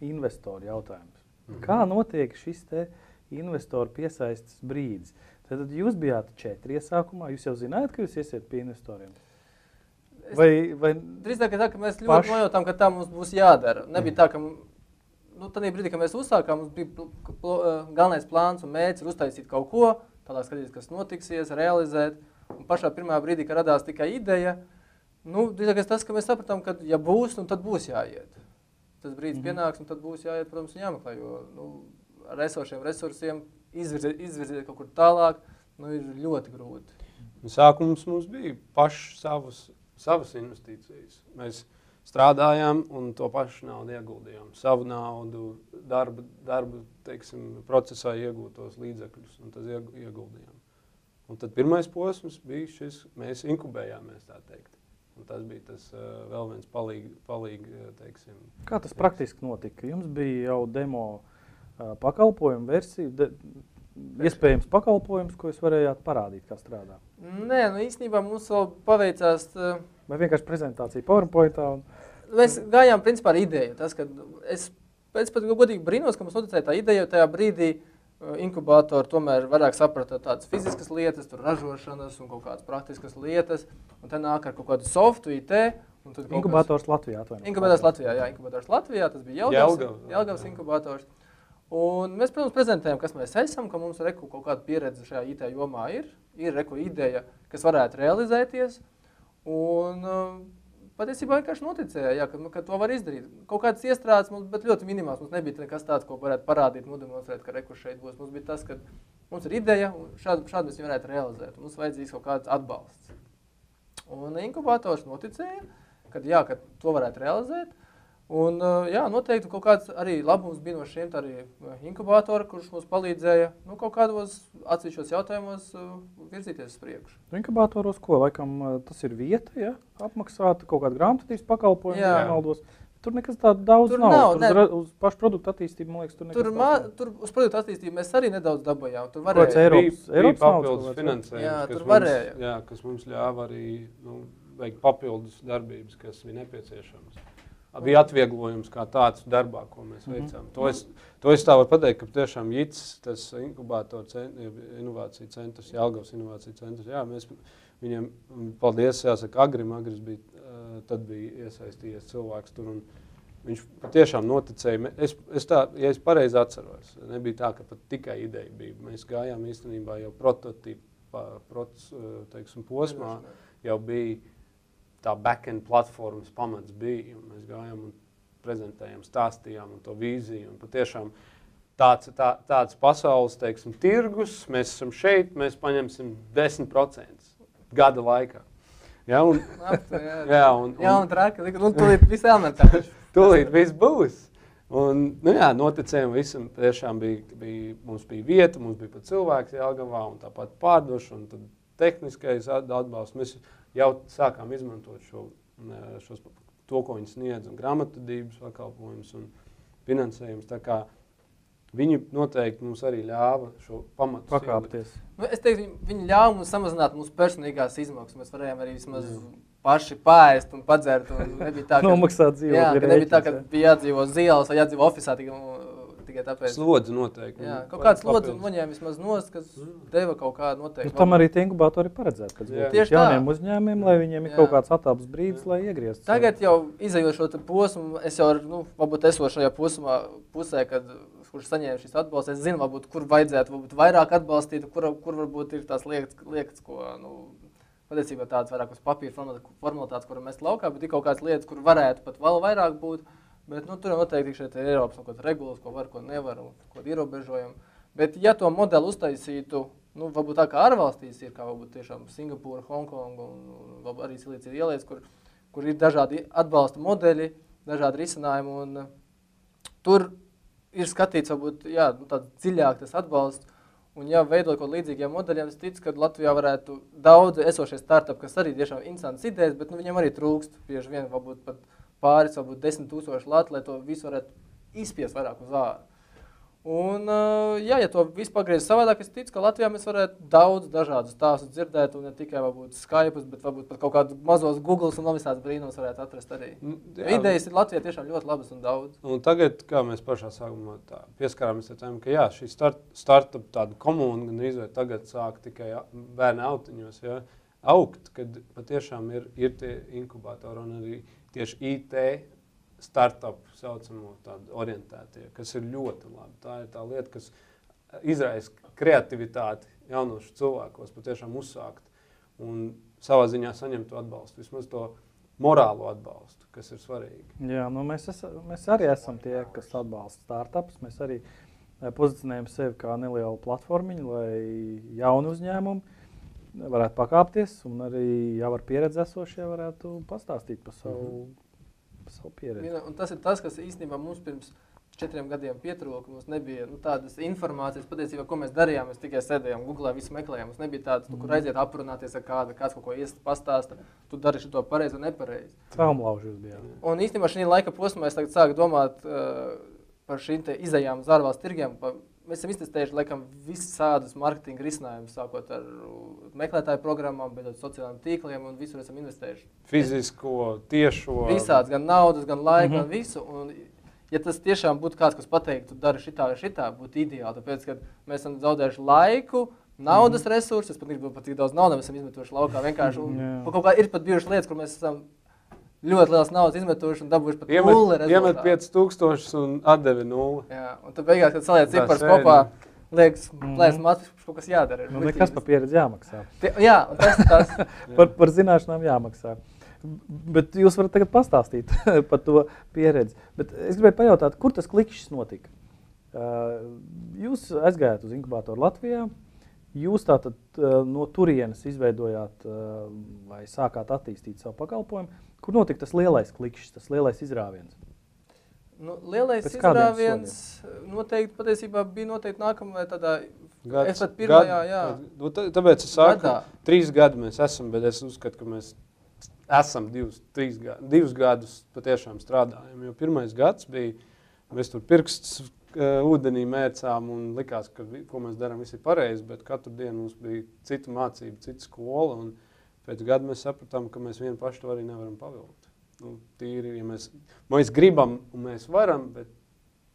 investoru jautājums. Kā notiek šis te investoru piesaistes brīdis? Tad jūs bijāt 4 iesākumā, jūs jau zinājāt, ka jūs iesiet pie investoriem? Drīzāk ir tā, ka mēs ļoti nojautām, ka tā mums būs jādara. Nebija tā, ka tādā brīdī, kad mēs uzsākām, mums bija galvenais plāns un mērķis ir uztaisīt kaut ko, tālāk skatīties, kas notiksies, realizēt. Un pašā pirmā brīdī, kad radās tikai ideja, drīzāk tas, ka mēs sapratām, ka ja būs, tad būs jāiet. Tas brīdis pienāks un tad būs jāiet, protams, un jāmeklē, jo ar esošiem resursiem izvirzīt kaut kur tālāk, ir ļoti grūti. Sākums mums bija paši savas investīcijas. Mēs strādājām un to pašu naudu ieguldījām. Savu naudu, darbu teiksim, procesā iegūtos līdzekļus un tas ieguldījām. Un tad pirmais posms bija šis, mēs inkubējāmies, tā teikt. Un tas bija tas vēl viens palīgi, teiksim. Kā tas praktiski notika? Jums bija jau demo pakalpojumu versija, iespējams pakalpojums, ko jūs varējāt parādīt, kā strādā? Nē, īstenībā mums vēl paveicās... Vai vienkārši prezentācija PowerPointā? Mēs gājām principā ar ideju. Tas, ka es pēc godīgi brīnos, ka mums noticēja tā ideja, jo tajā brīdī inkubātori tomēr vairāk saprata tādas fiziskas lietas, tur ražošanas un kaut kādas praktiskas lietas, un te nāk ar kaut kādu softu, IT. Inkubātors Latvijā, atvainojos. Inkubātors Latvijā, jā, inkubātors Latvijā, tas bija Jelgavas inkubātors. Un mēs, protams, prezentējam, kas mēs esam, ka mums kaut kāda pieredze šajā IT jomā ir ideja, kas varētu realizēties, un patiesībā vienkārši noticēja, ka to var izdarīt. Kaut kādas iestrādes mums, bet ļoti minimāls, mums nebija nekas tāds, ko varētu parādīt, nodemonstrēt, ka reku šeit būs. Mums bija tas, ka mums ir ideja, un šādi mēs viņu varētu realizēt, un mums vajadzīgs kaut kāds atbalsts. Un inkubātors noticēja, ka to varētu realizēt. Un, jā, noteikti kaut kāds arī labums bija no šiem arī inkubatori, kurš mums palīdzēja kaut kādos atsevišķos jautājumos virzīties uz priekšu. Inkubatoros, ko laikam tas ir vieta, ja? Apmaksāta kaut kāda grāmatvedības pakalpojuma, nemaldos. Tur nekas tāds daudz nav. Uz pašu produktu attīstību, man liekas, tur nekas tāds nav. Tur uz produktu attīstību mēs arī nedaudz dabājām. Tur varēja. Eiropas papildus finansējums, kas mums ļāva arī veikt papildus darbības, kas bija nepieciešamas. Bija atvieglojums kā tāds darbā, ko mēs veicām. To es tā varu pateikt, ka tiešām JITS, tas inovācija centrs, Jelgavas inovācija centrs, jā, mēs viņiem, paldies, jāsaka, Agris bija, tad bija iesaistījies cilvēks tur, un viņš patiešām noticēja. Ja es pareizi atceros, nebija tā, ka pat tikai ideja bija. Mēs gājām īstenībā jau prototīpa posmā, jau bija tā back-end platformas pamats bija, un mēs gājām un prezentējām, stāstījām un to vīziju, un patiešām tāds pasaules, tirgus, mēs esam šeit, mēs paņemsim 10% gada laikā. Ja, un traki, tūlīt viss elementāri. Tūlīt viss būs. Un, noticējām visam, tiešām mums bija vieta, mums bija pat cilvēks Jelgavā, un tāpat pārdošana, un tad tehniskais atbalsts. Mēs jau sākām izmantot to, ko viņi sniedz, un grāmatvedības pakalpojumus un finansējumus. Tā kā viņi noteikti mums arī ļāva šo pamatu pakāpties. Es teiktu, viņi ļāva mums samazināt mūsu personīgās izmaksas. Mēs varējām arī vismaz paši paēst un padzert. Un nebija tā, nomaksāt dzīvot. Jā, ka nebija tā, ka bija jādzīvo uz ielas vai jādzīvo ofisā tikai tāpēc. Slodzi noteikti. Jā, kaut kāds slodzi noņēma vismaz nost, kas deva kaut kādu noteikti. Tam arī tie inkubatori paredzēt, kad tieši jauniem uzņēmumiem, lai viņiem ir kaut kāds atāps brīdis, lai iegrieztu. Tagad jau izejot šo posmu, es jau, varbūt esošajā pusē, kurš saņēma šis atbalsts, es zinu, varbūt, kur vajadzētu vairāk atbalstīt, kur varbūt ir tās lietas, ko, patiesībā tādas vairāk uz papīra formalitātes, kura mēs laukā, bet ir kaut kādas lietas, kur varētu pat vēl vairāk būt. Bet tur noteikti šeit ir Eiropas kaut kāds regulas, ko var, ko nevar, un ko ierobežojam. Bet ja to modeli uztaisītu, varbūt tā kā ārvalstīs ir, kā varbūt tiešām Singapūra, Hongkonga un arī Silīcija ielais, kur ir dažādi atbalsta modeļi, dažādi risinājumi, un tur ir skatīts varbūt, tāds dziļāk tas atbalsts. Un ja veidot kaut līdzīgiem modeļiem, es ticu, ka Latvijā varētu daudz esošie startupi, kas arī tiešām interesantas idejas, bet viņiem arī trūkst bieži vien varbūt pat pāris, varbūt 10 000 lati, lai to visu varētu izspiest vairāk uz ārā. Un, ja to visu pagriez savādāk, es ticu, ka Latvijā mēs varētu daudz dažādus stāstus dzirdēt, un ne tikai varbūt Skype'us, bet varbūt pat kaut kādus mazos Googles un visādas brīnums varētu atrast arī. Idejas ir Latvijā tiešām ļoti labas un daudz. Un tagad, kā mēs pašā sākumā pieskārāmies tam, ka šī startup tāda komuna gan izvērt tagad sāk tikai bērni autiņos, augt, kad patiešām ir tie inkubatori un arī tieši IT startup saucamo tādu orientētie, kas ir ļoti labi. Tā ir tā lieta, kas izraisa kreativitāti jaunošu cilvēkos, patiešām uzsākt un savā ziņā saņemt to atbalstu, vismaz to morālo atbalstu, kas ir svarīgi. Jā, mēs arī esam tie, kas atbalsta startups. Mēs arī pozicionējam sevi kā nelielu platformiņu, lai jauni uzņēmumi varētu pakāpties un arī jau ar pieredzi esošie varētu pastāstīt par savu pieredzi. Un tas ir tas, kas īstenībā mums pirms 4 gadiem pietrūka. Mums nebija tādas informācijas, patiesībā, ko mēs darījām. Mēs tikai sēdējām Googlē, visu meklējām. Mums nebija tāds, kur aiziet aprunāties ar kāds kaut ko pastāsta. Tu dari šito pareizi un nepareizi. Traumlauži jūs bijāt. Un īstenībā šī laika posmā es tagad sāku domāt par šīm izejām uz ārvalstu tirgiem. Mēs esam iztestējuši, laikam, visas tādas marketinga risinājumus, sākot ar meklētāju programmām, beidzot sociālajiem tīkliem, un visur esam investējuši. Fizisko, tiešo. Visāds, gan naudas, gan laika, gan visu. Un, ja tas tiešām būtu kāds, kas pateiktu, tu dari šitā, būtu ideāli. Tāpēc, kad mēs esam zaudējuši laiku, naudas resursus, pat tik daudz naudas mēs esam izmetuši laukā vienkārši. Un kaut kā ir pat bijušas lietas, kur mēs esam ļoti liels naudas izmetuši un dabūjuši pat 0 rezultātu. Iemet 5000 un atdevi 0. Jā, un tad beigās, kad saliec cipars kopā, liekas, plēs mats, kaut kas jādara. Nekas par pieredzi jāmaksā. Jā, un tas. par zināšanām jāmaksā. Bet jūs varat tagad pastāstīt par to pieredzi. Bet es gribēju pajautāt, kur tas klikšķis notika? Jūs aizgājāt uz inkubatoru Latvijā. Jūs tātad no turienes izveidojāt vai sākāt attīstīt savu pakalpojumu. Kur notika tas lielais klikšķis, tas lielais izrāviens? Nu, lielais Pēc kādiem izrāviens noteikti patiesībā bija noteikti nākamajā tādā Tāpēc es saku, 3 gadi mēs esam, bet es uzskatu, ka mēs esam 2 gadus patiešām strādājam. Jo pirmais gads bija, mēs tur pirkstus ūdenī mērcām un likās, ka ko mēs darām visi pareizi, bet katru dienu mums bija cita mācība, cita skola. Un pēc gada mēs sapratām, ka mēs vienu pašu to arī nevaram pavilkt. Tīri, ja mēs gribam un mēs varam, bet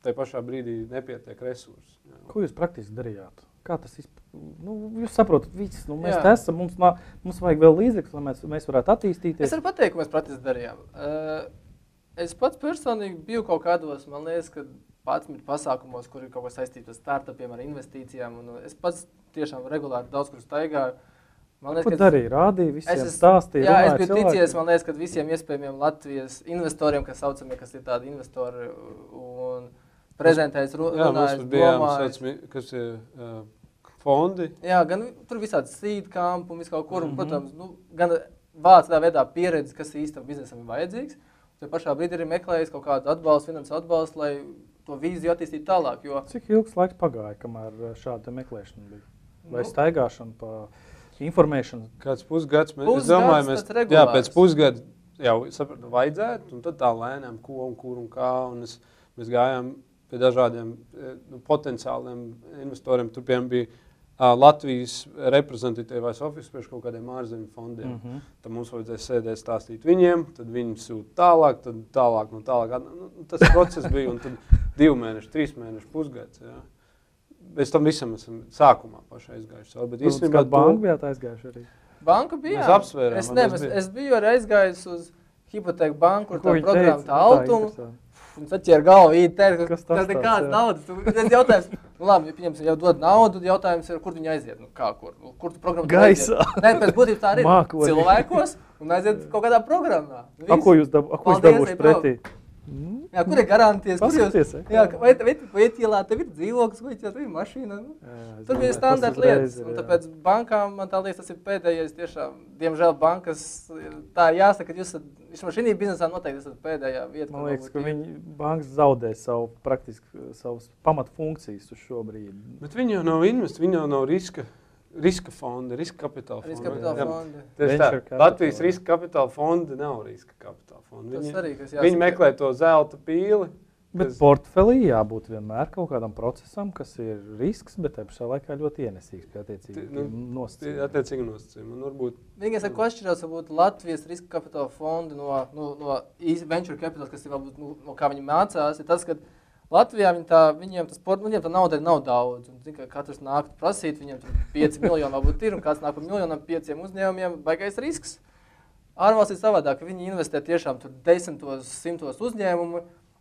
tai pašā brīdī nepietiek resursi. Ko jūs praktiski darījāt? Kā tas jūs saprotat, viss, mēs te esam, mums vajag vēl līdzekļus, lai mēs varētu attīstīties. Es varu pateikt, ko mēs praktiski darījām. Es pats personīgi biju kaut kādos, man liekas, ka 11 pasākumos, kur ir kaut kas saistīts ar startupiem, ar investīcijām, un es pats tiešām regulāri daudz kur staigāju. Ko darīja? Rādīja, visiem stāstīja, runāja cilvēkiem? Jā, es biju ticies, man liekas, ka visiem iespējamiem Latvijas investoriem, kas saucamie, kas ir tādi investori un prezentējas, runājas, domājas. Kas ir fondi? Jā, gan tur visādi seed camp un visu kaut kur, un, protams, gan vāc tādā veidā pieredzi, kas īstam biznesam ir vajadzīgs. Te pašā brīdī arī meklējis kaut kādu atbalstu, finansu atbalstu, lai to vīziju attīstītu tālāk. Jo... Cik ilgs laiks pagāja, kamēr šāda meklēšana bija? Vai staigāšana pa informēšanu? Kāds pusgads? Es domāju, pēc pusgada jau sapratu, vajadzētu, un tad tā lēnām, ko un kur un kā. Un mēs gājām pie dažādiem potenciāliem investoriem. Tur piemēram bija Latvijas reprezentatīvais office priekš kaut kādiem ārzemju fondiem. Tad mums vajadzēja sēdēt, stāstīt viņiem, tad viņi sūta tālāk, tad tālāk. Tas process bija, un tad 2 mēneši, 3 mēneši, pusgads. Jā. Bez tam visam esam sākumā paši aizgājuši. Bet īstenībā banka bijāt aizgājuši arī? Banka bija. Mēs apsvērām. Es biju arī aizgājis uz Hipoteku banku, kur tā programma tā Altumu. Un tad ķēra galvu, kas ir kāds naudas. Tas jautājums, labi, ja pieņemsim, jau dod naudu, jautājums ir, kur viņi aiziet. Kur tu programma gaisā. Nē, pēc būtības tā arī ir cilvēkos un aiziet kaut kādā programmā. Ko jūs dabūši pretī? Jā, kur ir garantijas? Vai ielā tev ir dzīvoklis, vai tev ir mašīna? Tur bija standarta lietas. Un tāpēc bankām, man tā liekas, tas ir pēdējais tiešām. Diemžēl bankas, tā ir jāsaka, ka jūs vismaz šī biznesā noteikti esat pēdējā vieta. Man liekas, ka bankas zaudē savas pamatfunkcijas uz šo brīdi. Bet viņi jau nav viņi jau nav riska fondi, riska kapitāla fondi. Latvijas riska kapitāla fondi nav riska kapitāla fondi. Viņi meklē to zelta pīli. Bet portfelī jābūt vienmēr kaut kādam procesam, kas ir risks, bet te pašā laikā ļoti ienesīgs pie attiecīgiem nosacījumiem. Vienīgais, ko atšķirās, varbūt Latvijas riska kapitāla fondi no venture capital, kas ir varbūt, no kā viņi mācās, ir tas, ka Latvijā viņiem tā nauda nav daudz. Un, katrs nāk prasīt, viņiem tur 5 miljoni varbūt ir, un kāds nāk par 1 miljonu 5 uzņēmumiem, baigais risks. Ārvalstīs savādāk, viņi investē tiešām tur 10, 100 uzņēmumu,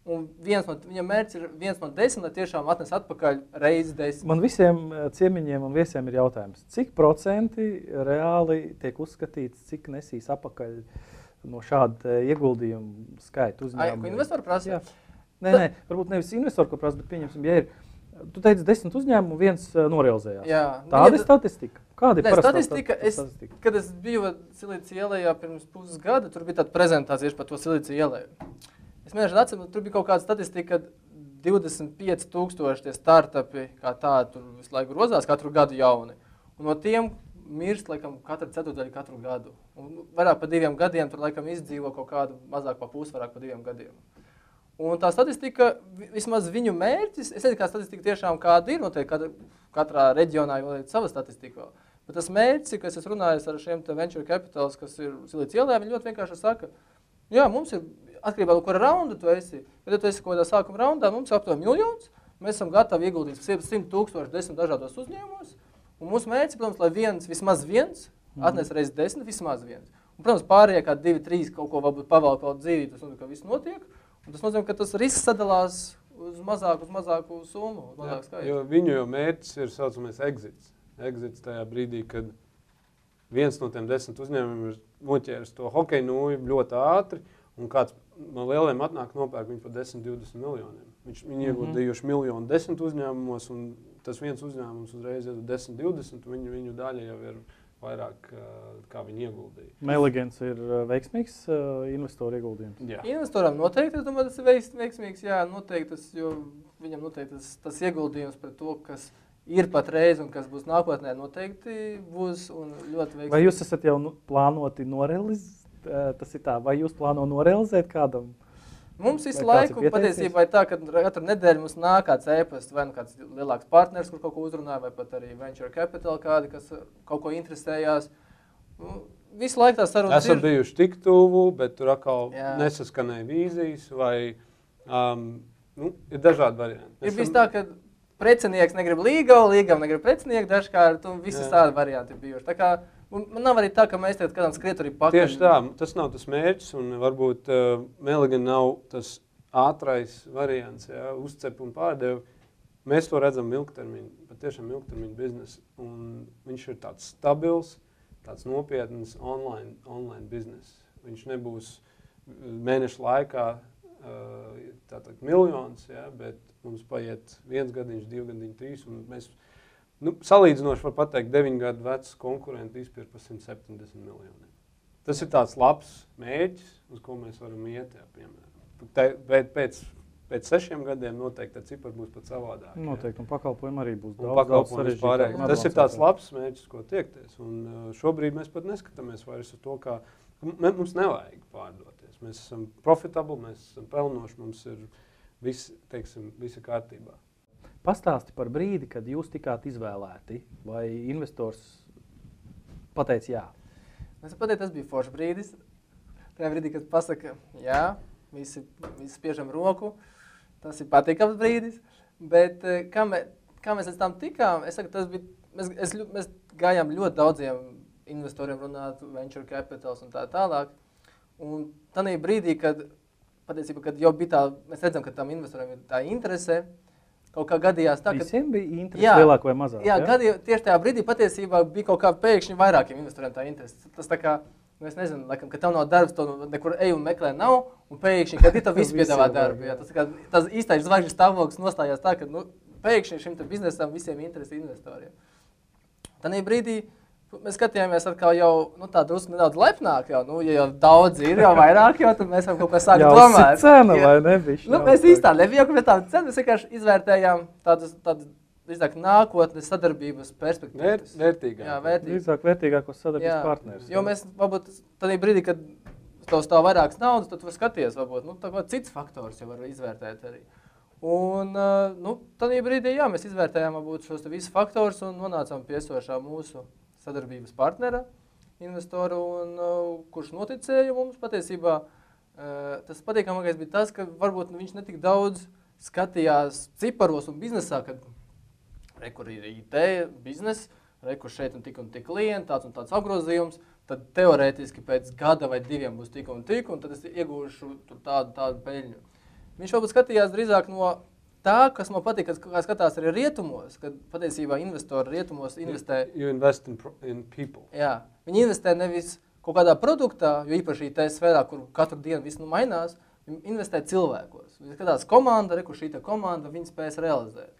un viņam mērķis ir 1 no 10, lai tiešām atnes atpakaļ reizi 10. Man visiem ciemiņiem un viesiem ir jautājums, cik procenti reāli tiek uzskatīts, cik nesīs apakaļ no šāda ieguldījuma skaita uzņēmumu? Ko investori prasa? Nē, varbūt nevis investori, ko prasa, bet pieņemsim, ja ir, tu teici 10 uzņēmumu, viens norealizējās. Jā. Tāda ir statistika? Kāda ir statistika? Kad es biju Silīcija ielējā pirms pusgada, tur bija tāda prezentācija par to Silīcija ielēju. Es mēģināšu atceros, tur bija kaut kāda statistika, ka 25,000 tie startupi, kā tādi, tur visu laiku grozās katru gadu jauni. Un no tiem mirst, laikam, katra ceturdaļa katru gadu. Un vairāk pa 2 gadiem tur, laikam, izdzīvo kaut kādu mazāk pa pusi, vairāk pa 2 gadiem. Un tā statistika, vismaz viņu mērķis, es nezinu, kā statistika tiešām kāda ir, noteikti katrā reģionā ir sava statistika. Bet tas mērķis, kas es runāju ar šiem venture capitals, kas ir Silīcija ielē, viņi ļoti vienkārši saka, jā, mums ir atkarībā no kura raunda tu esi. Ja tu esi kaut kādā sākuma raundā, mums ir aptuveni 1 miljons, mēs esam gatavi ieguldīt 100,000 10 dažādos uzņēmumos. Un mūsu mērķis, protams, lai vismaz viens atnes reiz 10, vismaz viens. Un, protams, pārējie kā 2, 3 kaut ko varbūt pavēl kaut dzīvi, tas nozīmē, ka viss notiek. Un tas nozīmē, ka tas risks sadalās uz mazāku summu, uz mazāku skaitu. Jo viņu mērķis ir saucamais exits. Exits tajā brīdī, kad viens no tiem 10 uzņēmumiem ir noķēris to hokeja nūju ļoti ātri, un kāds no lieliem atnāk nopērk viņu par 10, 20 miljoniem. Viņi ieguldījuši 1 miljonu 10 uzņēmumos, un tas viens uzņēmums uzreiz ir 10, 20, un viņu daļa jau ir vairāk, kā viņi ieguldīja. Meligans ir veiksmīgs investoru ieguldījums. Jā. Investoram noteikti, es domāju, tas ir veiksmīgs, jā, noteikti, jo viņam noteikti tas ieguldījums par to, kas ir patreiz un kas būs nākotnē, noteikti būs un ļoti veiksmīgs. Vai jūs esat jau plānoti norealizēt, tas ir tā, vai jūs plāno norealizēt kādam? Mums visu laiku patiesībā ir tā, ka katru nedēļu mums nāk kāds e-pasts, vai nu kāds lielāks partners, kur kaut ko uzrunāja, vai pat arī venture capital kādi, kas kaut ko interesējās. Visu laiku tās sarunas esam bijuši tik tuvu, bet tur atkal Jā. nesaskanēja vīzijas, vai ir dažādi varianti. Ir bijis tā, ka precinieks negrib līgavu, līgavu negrib precinieku dažkārt, un visas tādi varianti ir bijuši. Tā kā man nav arī tā, ka mēs tagad kādām skriet arī pakaļ. Tieši tā, tas nav tas mērķis, un varbūt Meligan nav tas ātrais variants, jā, uzcep un pārdev. Mēs to redzam ilgtermiņu, patiešām ilgtermiņu biznesu, un viņš ir tāds stabils, tāds nopietns online biznes. Viņš nebūs mēnešu laikā tātad miljons, jā, bet mums paiet 1 gadiņš, 2 gadiņš, 3, un mēs salīdzinoši var pateikt, 9 gadu vecs konkurenti izpirkt par 170 miljoniem. Tas ir tāds labs mērķis, uz ko mēs varam iet, jā, piemēram. Bet pēc 6 gadiem noteikti tā cipara būs pat savādāk. Noteikti, un pakalpojumi arī būs daudz sarežģītāk. Tas ir tāds labs mērķis, ko tiekties. Un šobrīd mēs pat neskatāmies vairs uz to, kā mums nevajag pārdoties. Mēs esam profitable, mēs esam pelnoši, mums ir visa kārtībā. Pastāsti par brīdi, kad jūs tikāt izvēlēti, vai investors pateica jā? Es pateicu, tas bija foršs brīdis. Tajā brīdī, kad pasaka jā, visi spiežam roku, tas ir patīkams brīdis. Bet kā mēs līdz tam tikām, es saku, tas bija, mēs gājām ļoti daudziem investoriem runāt, venture capitals un tā tālāk. Un tādā brīdī, kad jau bija tā, mēs redzam, ka tam investoriem ir tā interese, kaut kā gadījās tā, ka... Visiem bija interese lielāk vai mazāk? Jā, tieši tajā brīdī patiesībā bija kaut kā pēkšņi vairākiem investoriem tā interese. Tas tā kā, es nezinu, laikam, ka tev nav darbs, to nekur ej un meklē nav, un pēkšņi, kad tev visi piedāvā darbu. Jā, tas īstais zvaigžņu stāvoklis nostājās tā, ka pēkšņi šim biznesam visiem interesi investoriem. Tādā brīdī mēs skatījāmies atkal jau tā drusku nedaudz lepnāk, ja jau daudz ir, jau vairāk, tad mēs varam kaut ko sākt domāt. Jau cena vai nebišķi? Mēs īstā nebijām tādu cenu, mēs vienkārši izvērtējām tādu drīzāk nākotnes sadarbības perspektīvas. Vērtīgāk. Jā, vērtīgāk. Drīzāk vērtīgākos sadarbības partnerus. Jo mēs, varbūt, tādā brīdī, kad tev stāv vairākas naudas, tad tu var skaties, varbūt, tā kā cits faktors jau var izvērtēt arī. Un, tādā brīdī, jā, mēs izvērtējām, varbūt, šos visus faktors un nonācām pie esošā mūsu sadarbības partnera, investoru, kurš noticēja mums patiesībā. Tas patīkamākais bija tas, ka varbūt viņš netik daudz skatījās ciparos un biznesā, kad kur ir IT biznes, kur šeit un tik klienti, tāds un tāds apgrozījums, tad teorētiski pēc gada vai 2 būs tik, un tad es iegūšu tādu peļņu. Viņš varbūt skatījās drīzāk no tā, kas man patīk, kā skatās arī rietumos, kad patiesībā investori rietumos investē... You invest in people. Jā, viņi investē nevis kaut kādā produktā, jo īpaši IT sfērā, kur katru dienu viss mainās, viņi investē cilvēkos. Viņi skatās komanda, kur šī komanda viņi spēs realizēt.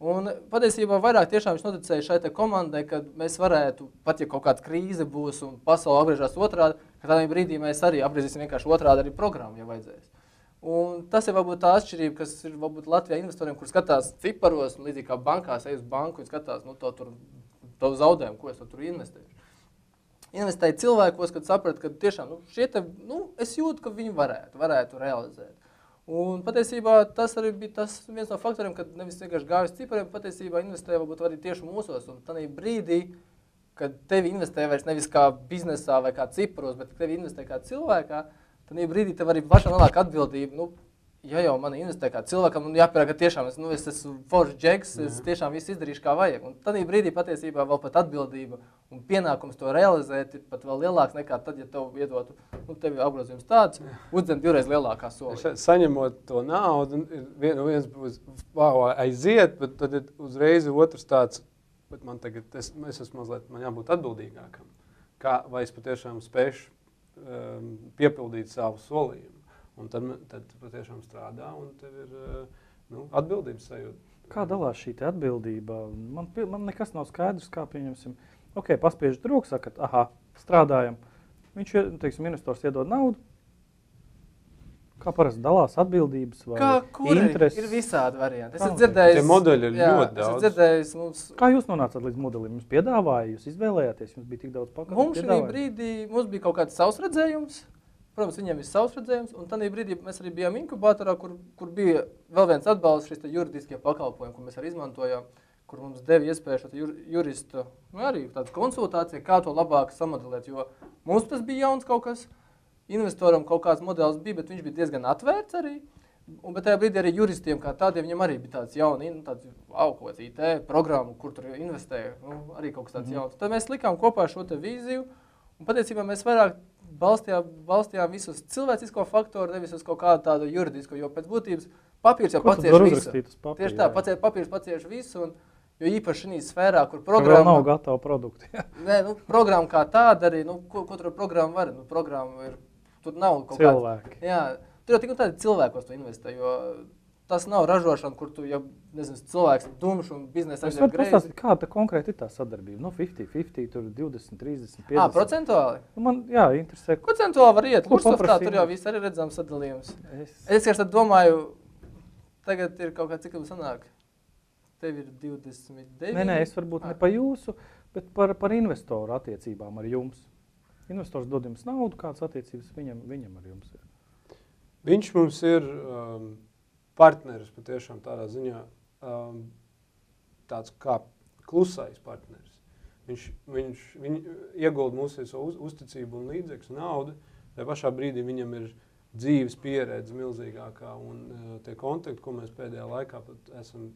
Un patiesībā vairāk tiešām viņš noticēja šai komandai, kad mēs varētu, pat ja kaut kāda krīze būs un pasaule apgriežās otrādi, ka tādā brīdī mēs arī apgriezīsim vienkārši otrādi arī programmu, ja vajadzēs. Un tas ir varbūt tā atšķirība, kas ir varbūt Latvijā investoriem, kur skatās ciparos, un līdzīgi kā bankās, ej uz banku un skatās, to zaudējumu, ko es tur investēju. Investēju cilvēkos, kad sapratu, ka tiešām es jūtu, ka viņi varētu realizēt. Un patiesībā tas arī bija viens no faktoriem, kad nevis vienkārši gāju uz cipariem, patiesībā investēju varbūt arī tieši mūsos. Un tādā brīdī, kad tevi investē vairs nevis kā biznesā vai kā ciparos, bet tevi investē kā cilvēkā, tad brīdī tev arī pašam lielāka atbildība. Ja jau mani investē kā cilvēkam, jāpierāda, ka tiešām es esmu foršs džeks, es tiešām visu izdarīšu kā vajag. Un tad brīdī patiesībā vēl pat atbildība un pienākums to realizēt ir pat vēl lielāks nekā tad, ja tev iedotu, tev apgrozījums tāds, uzdem 2 reizes lielākā soli. Saņemot to naudu, viens būs aiziet, bet tad ir uzreiz otrs tāds, bet man tagad, es esmu mazliet, man jābūt atbildīgākam. Vai es patiešām spēšu piepildīt savu solījumu. Un tad patiešām strādā, un tev ir atbildības sajūta. Kā dalās šī atbildība? Man nekas nav skaidrs, kā pieņemsim. ok, paspiežat roku, sakat, aha, strādājam. Viņš, teiksim, investors iedod naudu. Kā parasti dalās atbildības vai intereses? Ir visādi varianti. Es Kā esmu dzirdējis, Tie modeļi ir ļoti daudz. Es esmu dzirdējis, mums... Kā jūs nonācāt līdz modelim? Jūs piedāvāja, jūs izvēlējāties, jums bija tik daudz pakaļ? Mums šī brīdī bija kaut kāds savs redzējums. Protams, viņiem ir savs redzējums. Un tādā brīdī mēs arī bijām inkubatorā, kur bija vēl viens atbalsts, šis juridiskie pakalpojumi, ko mēs arī izmantojām, kur mums deva iespēju šo juristu, arī tādu konsultāciju, kā to labāk samodelēt, jo mums tas bija jauns kaut kas. Investoram kaut kāds modelis bija, bet viņš bija diezgan atvērts arī. Bet tajā brīdī arī juristiem kā tādiem, viņam arī bija tāds jauns, kaut IT programmu, kur tur investēja, arī kaut kas tāds jauns. Tad mēs likām kopā šo te vīziju, un patiesībā mēs vairāk balstījām visu uz cilvēcisko faktoru, nevis uz kaut kādu tādu juridisko, jo pēc būtības papīrs jau pacieš visu. Tieši tā, papīrs pacieš visu, jo īpaši šī sfērā, kur programma... Vēl nav gatava produkti. Nē, programma kā tāda arī, ko tur programma var, programma ir... Tur nav kaut cilvēki. Tur jau tik un tādi cilvēkos tu investē, jo tas nav ražošana, kur tu, cilvēks dumšs un biznesa aiziet greizi. Es varu pastāstīt, kāda konkrēti ir tā sadarbība? 50-50, tur 20, 30, 50. Procentuāli? Man, interesē. Procentuāli var iet. Kursoftā tur jau viss arī redzam sadalījums. Es tad domāju, tagad ir kaut kā cik jums sanāk. Tev ir 29. Nē, es varbūt ne pa jūsu, bet par investoru attiecībām ar jums. Investors dod jums naudu, kādas attiecības viņam ar jums ir? Viņš mums ir partneris patiešām tādā ziņā, tāds kā klusais partneris. Viņš iegulda mūsu uzticību un līdzekļus naudu, tajā pašā brīdī viņam ir dzīves pieredze milzīgākā un tie kontakti, ko mēs pēdējā laikā pat esam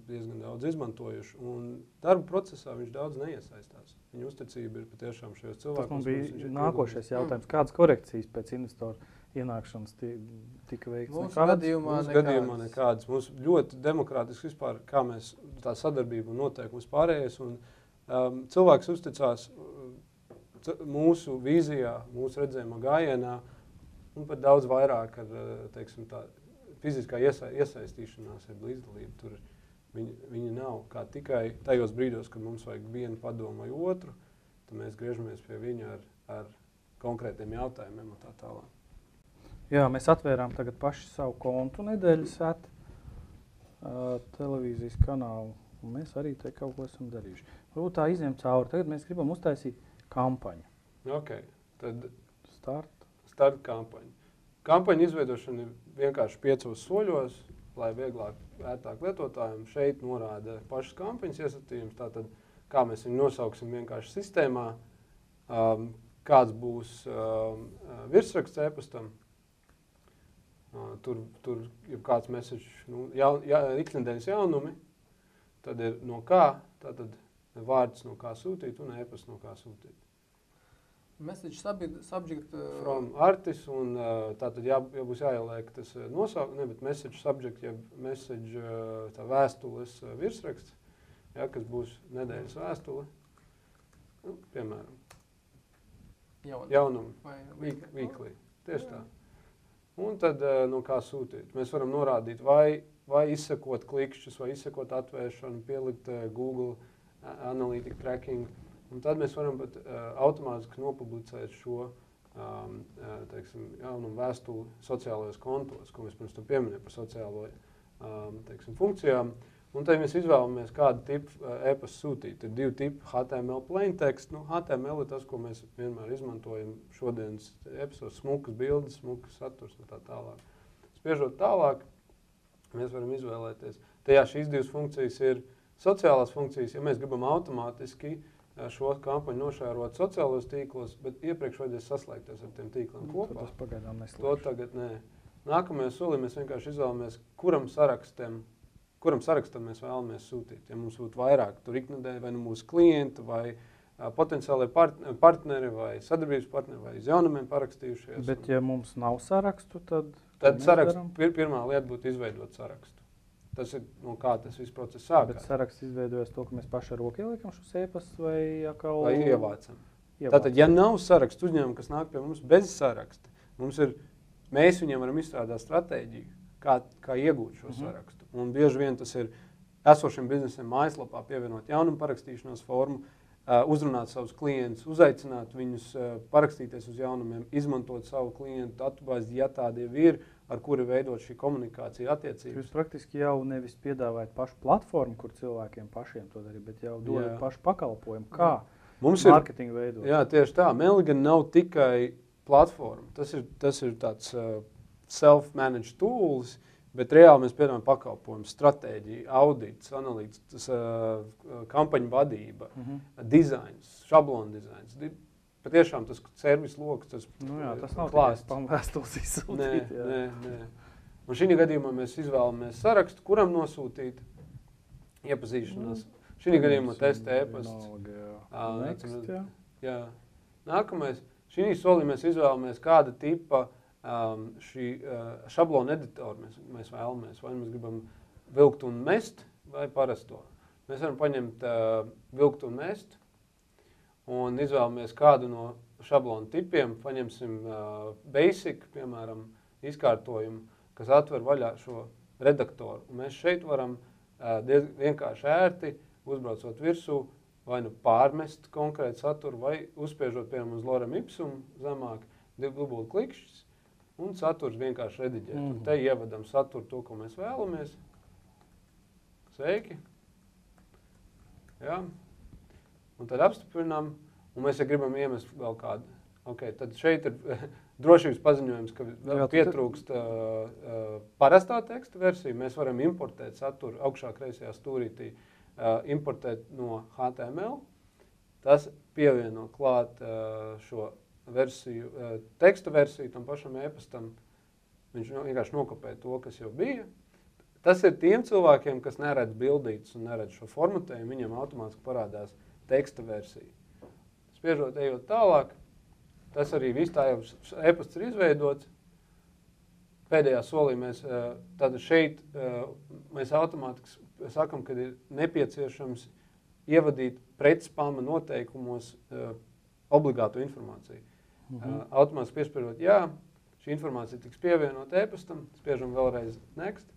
diezgan daudz izmantojuši. Un darba procesā viņš daudz neiesaistās. Viņa uzticība ir patiešām šajos cilvēkos. Tas man bija nākošais jautājums. Kādas korekcijas pēc investoru ienākšanas tika veikts? Mūsu gadījumā nekādas. Mums ļoti demokrātiski vispār, kā mēs tā sadarbība notiek mums pārējais. Un, cilvēks uzticās mūsu vīzijā, mūsu redzējumā gājienā, un pat daudz vairāk ar, teiksim, tā fiziskā iesaistīšanās ar līdzdalību. Tur viņi nav kā tikai tajos brīdos, kad mums vajag vienu padomu vai otru, tad mēs griežamies pie viņa ar konkrētiem jautājumiem un tā tālāk. Jā, mēs atvērām tagad paši savu kontu Nedēļas Set televīzijas kanālu, un mēs arī te kaut ko esam darījuši. Varbūt tā izņem cauri. Tagad mēs gribam uztaisīt kampaņu. Ok, tad Start kampaņu. Kampaņu izveidošana ir vienkārši 5 soļos, lai vieglāk, ērtāk lietotājiem. Šeit norāda pašas kampaņas iesatījums, tātad kā mēs viņu nosauksim vienkārši sistēmā, kāds būs virsraksts e-pastam, tur ir kāds message, iknedēļas jaunumi, tad ir no kā, tātad vārds no kā sūtīt un e-pasts no kā sūtīt. Message subject from artist un tātad būs jāieliek tas nosaukums, bet message subject, message tā vēstules virsraksts, kas būs nedēļas vēstule, piemēram, jaunumi, weekly, tieši tā. Un tad no kā sūtīt. Mēs varam norādīt vai izsekot klikšķus, vai izsekot atvēršanu, pielikt Google Analytics tracking. Un tad mēs varam pat automātiski nopublicēt šo jaunumu vēstuli sociālajos kontos, ko mēs pirms tam pieminējām par sociālo funkcijām. Un tad mēs izvēlamies, kādu tipu e-pastu sūtīt. Ir 2 tipi HTML plain text. HTML ir tas, ko mēs vienmēr izmantojam šodienas e-pastos, smukas bildes, smukas saturs un tā tālāk. Spiežot tālāk, mēs varam izvēlēties. Tajā šīs 2 funkcijas ir sociālās funkcijas, ja mēs gribam automātiski šo kampaņu nošērot sociālos tīklos, bet iepriekš vajadzēs saslēgties ar tiem tīkliem kopā. Tas pagaidām neslēgšu. To tagad nē. Nākamajā solī mēs vienkārši izvēlamies, kuram sarakstam mēs vēlamies sūtīt. Ja mums būtu vairāk tur iknedēļ, vai nu mūsu klienti, vai potenciāli partneri, vai sadarbības partneri, vai uz jaunumiem parakstījušies. Bet ja mums nav sarakstu, tad sarakstu, pirmā lieta būtu izveidot sarakstu. Tas ir, kā tas viss process sākās. Bet saraksts izveidojas to, ka mēs paši ar roku ieliekam šos e-pastus vai atkal... Vai ievācam. Tātad, ja nav sarakstu uzņēmumu, kas nāk pie mums bez saraksta, mēs viņiem varam izstrādāt stratēģiju, kā iegūt šo sarakstu. Un bieži vien tas ir esošiem biznesiem mājaslapā pievienot jaunumu parakstīšanās formu, uzrunāt savus klientus, uzaicināt viņus, parakstīties uz jaunumiem, izmantot savu klientu datubāzi, ja tādi ir, ar kuri veidot šī komunikācija attiecības. Jūs praktiski jau nevis piedāvājat pašu platformu, kur cilvēkiem pašiem to darīt, bet jau dodat pašu pakalpojumu, kā mārketingu veidot. Jā, tieši tā. Meligan nav tikai platforma. Tas ir tāds self-managed tools, bet reāli mēs piedāvājam pakalpojumu, stratēģiju, audits, analītis, kampaņu vadība, dizains, šablonu dizains. Patiešām tas servis loks, tas tas nav tikai spamvēstules izsūtīt. Nē. Un šī gadījumā mēs izvēlamies sarakstu, kuram nosūtīt iepazīšanās. Šī gadījumā testa e-pasts. Nākamais. Šī solī mēs izvēlamies kāda tipa šī šablona editoru mēs vēlamies. Vai mēs gribam vilkt un mest vai parasto. Mēs varam paņemt vilkt un mest un izvēlamies kādu no šablona tipiem. Paņemsim basic, piemēram, izkārtojumu, kas atver vaļā šo redaktoru. Un mēs šeit varam vienkārši ērti, uzbraucot virsū, vai nu pārmest konkrētu saturu, vai uzspiežot, piemēram, uz lorem ipsum zemāk, dubult klikšķis, un saturs vienkārši rediģēt. Un te ievadam saturu to, ko mēs vēlamies. Sveiki. Jā. Un tad apstiprinām, un mēs gribam iemest vēl kādu. Tad šeit ir drošības paziņojums, ka vēl pietrūkst parastā teksta versija. Mēs varam importēt saturu augšā kreisajā stūrītī, importēt no HTML. Tas pievieno klāt šo versiju, teksta versiju tam pašam e-pastam. Viņš vienkārši nokopē to, kas jau bija. Tas ir tiem cilvēkiem, kas neredz bildītas un neredz šo formatējumu, viņam automātiski parādās teksta versija. Spiežot, ejot tālāk, tas arī viss tā jau e-pasts ir izveidots. Pēdējā solī mēs tātad šeit mēs automātiski sakam, ka ir nepieciešams ievadīt pretspama noteikumos obligātu informāciju. Automātiski piespiežot jā, šī informācija tiks pievienota e-pastam, spiežam vēlreiz next.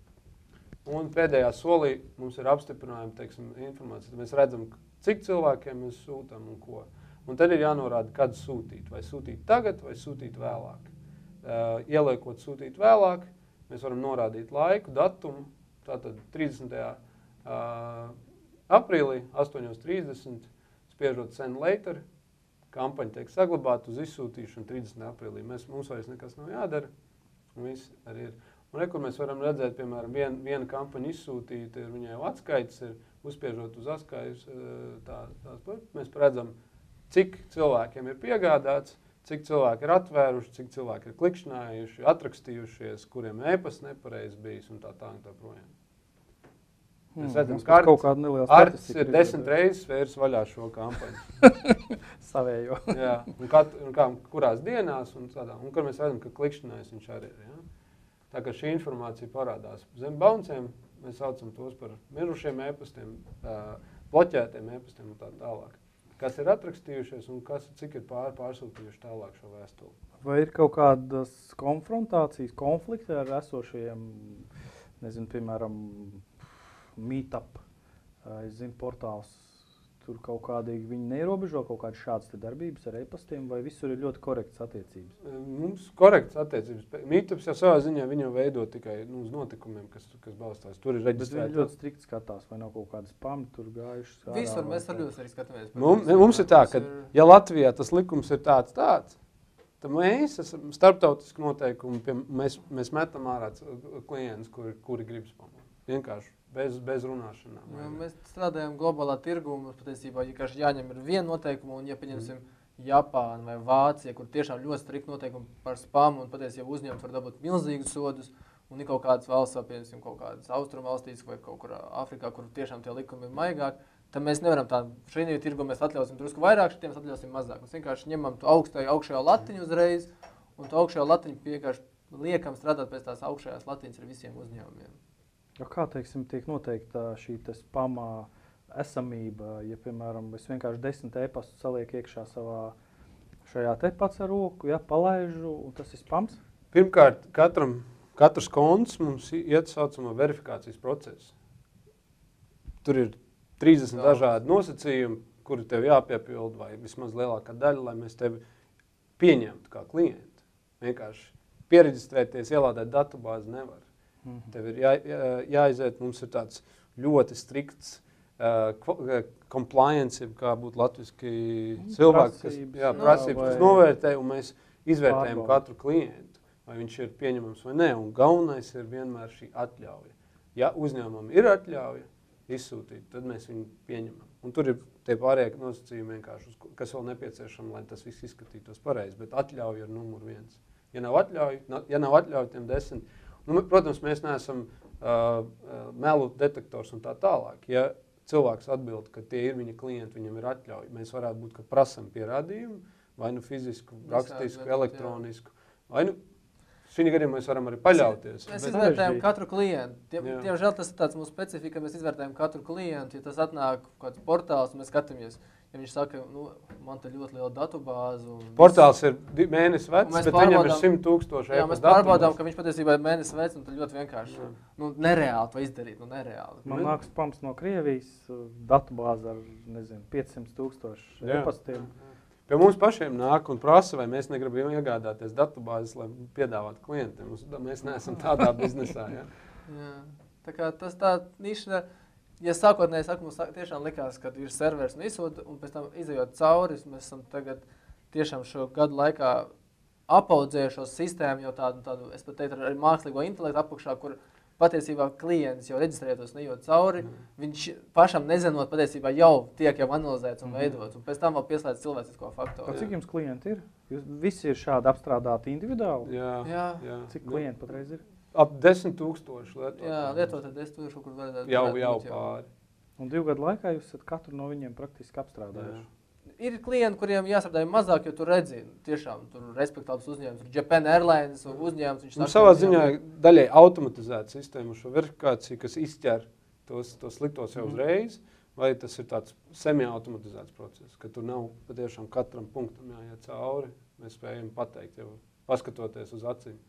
Un pēdējā solī mums ir apstiprinājuma, teiksim, informācija. Mēs redzam, cik cilvēkiem mēs sūtam un ko. Un tad ir jānorāda, kad sūtīt. Vai sūtīt tagad, vai sūtīt vēlāk. Ieliekot sūtīt vēlāk, mēs varam norādīt laiku, datumu. Tātad 30. Aprīlī, 8:30, spiežot send later, kampaņa tiek saglabāta uz izsūtīšanu 30. aprīlī. Mums vairs nekas nav jādara, un viss arī ir. Un kur mēs varam redzēt, piemēram, viena kampaņa izsūtīta, viņai jau atskaites ir, uzspiežot uz atskaites, mēs redzam, cik cilvēkiem ir piegādāts, cik cilvēki ir atvēruši, cik cilvēki ir klikšķinājuši, atrakstījušies, kuriem e-pasts nepareiz bijis un tā projām. Mēs redzam, ka Arts ir 10 reizes vērs vaļā šo kampaņu. Savējo. Jā, un kurās dienās un tādā. Un kur mēs redzam, ka klikšķinājis viņš arī ir. Ja? Tā kā šī informācija parādās zem bouncēm, mēs saucam tos par mirušiem e-pastiem, bloķētiem e-pastiem un tā tālāk. Kas ir atrakstījušies un cik ir pārsūtījuši tālāk šo vēstuli. Vai ir kaut kādas konfrontācijas, konflikti ar esošajiem, nezinu, piemēram, Meetup, es zinu, portāls, tur kaut kādīgi viņi neierobežo kaut kādas šādas darbības ar e-pastiem, vai visur ir ļoti korektas attiecības? Mums korektas attiecības. Meetups jau savā ziņā viņi jau veido tikai uz notikumiem, kas balstās. Tur ir reģistrēti. Bet viņi ļoti strikti skatās, vai nav kaut kādas spami tur gājušas. Visur mēs ar ļoti arī skatāmies. Mums ir tā, ka ja Latvijā tas likums ir tāds, tad mēs esam starptautiski noteikumi, mēs metam ārā klientus, kuri grib spamot. Vienkārši. Bez runāšanām. Mēs strādājam globālā tirgu, mums patiesībā jāņem ir viena noteikuma, un ja pieņemsim Japānu vai Vācija, kur tiešām ļoti strikt noteikumi par spamu, un patiesībā uzņemt var dabūt milzīgus sodus, un ir kaut kādas valsts, piemēram, kaut kādas austrumu valstīs vai kaut kur Afrikā, kur tiešām tie likumi ir maigāki, tad mēs nevaram tā, šajā tirgu mēs atļausim drusku vairāk, šitiem atļausim mazāk. Mēs vienkārši ņemam to augšējā latiņu uzreiz, un to augšējā latiņu vienkārši liekam strādāt pēc tās augšējās latiņas ar visiem uzņēmumiem. Kā, teiksim, tiek noteikta šī spamā esamība, ja, piemēram, es vienkārši 10 e-pastu salieku iekšā savā šajā te pats ar roku, ja, palaižu, un tas ir spams? Pirmkārt, katrs konts mums iet saucamo verifikācijas procesu. Tur ir 30 dažādi nosacījumi, kuru tev jāpiepilda, vai vismaz lielākā daļa, lai mēs tevi pieņemtu kā klientu. Vienkārši pieregistrēties, ielādēt datubāzi nevar. Tev ir jāiziet, mums ir tāds ļoti strikts compliance, kā būtu latviski cilvēki, kas prasības, kas novērtē, un mēs izvērtējam katru klientu, vai viņš ir pieņemams vai ne, un galvenais ir vienmēr šī atļauja. Ja uzņēmumam ir atļauja izsūtīt, tad mēs viņu pieņemam. Un tur ir tie pārējie nosacījumi vienkārši, kas vēl nepieciešami, lai tas viss izskatītos pareizi, bet atļauja ir numur 1. Ja nav atļauja tiem 10, protams, mēs neesam melu detektors un tā tālāk. Ja cilvēks atbild, ka tie ir viņa klienti, viņam ir atļauja, mēs varētu būt, ka prasam pierādījumu, vai nu fizisku, rakstisku, elektronisku, vai nu šī gadījumā mēs varam arī paļauties. Mēs izvērtējam katru klientu. Diemžēl tas ir tāds mūsu specifika, mēs izvērtējam katru klientu. Ja tas atnāk kāds portāls, mēs skatāmies, ja viņš saka, man te ļoti liela datubāze. Portāls ir mēnesi vecs, bet viņam ir 100,000 jā, mēs pārbaudām, ka viņš patiesībā ir mēnesi vecs, un tad ļoti vienkārši nereāli to izdarīt, nereāli. Man nāk spams no Krievijas, datubāze ar, 500,000 e-pastiem. Pie mums pašiem nāk un prasa, vai mēs negribam iegādāties datubāzes, lai piedāvātu klientiem. Mēs neesam tādā biznesā. Ja? Jā. Tā kā tas tā niša, ja sākotnēji saku, mums tiešām likās, ka ir servers un izsūta, un pēc tam izejot cauri, mēs esam tagad tiešām šo gadu laikā apaudzējušos sistēmu, jau tādu, es pat teiktu, arī mākslīgo intelektu apakšā, kur patiesībā klients jau reģistrētos nejot cauri, viņš pašam nezinot patiesībā jau tiek analizēts un veidots, un pēc tam vēl pieslēdz cilvēcisko faktoru. Cik jums klienti ir? Jūs visi ir šādi apstrādāti individuāli? Jā. Cik klienti patreiz ir? Ap 10,000 lietotāji. Jā, lietotāji 10,000, kur varētu jau pāri. Un 2 gadu laikā jūs esat katru no viņiem praktiski apstrādājuši? Ir klienti, kuriem jāstrādā mazāk, jo tu redzi, tiešām tur respektābls uzņēmums, tur Japan Airlines uzņēmums. Viņš savā ziņā daļai automatizēta sistēma šo verifikāciju, kas izķer tos sliktos jau uzreiz, vai tas ir tāds semi-automatizēts process, ka tur nav patiešām katram punktam jāiet cauri. Mēs spējam pateikt, jau paskatoties uz acīm.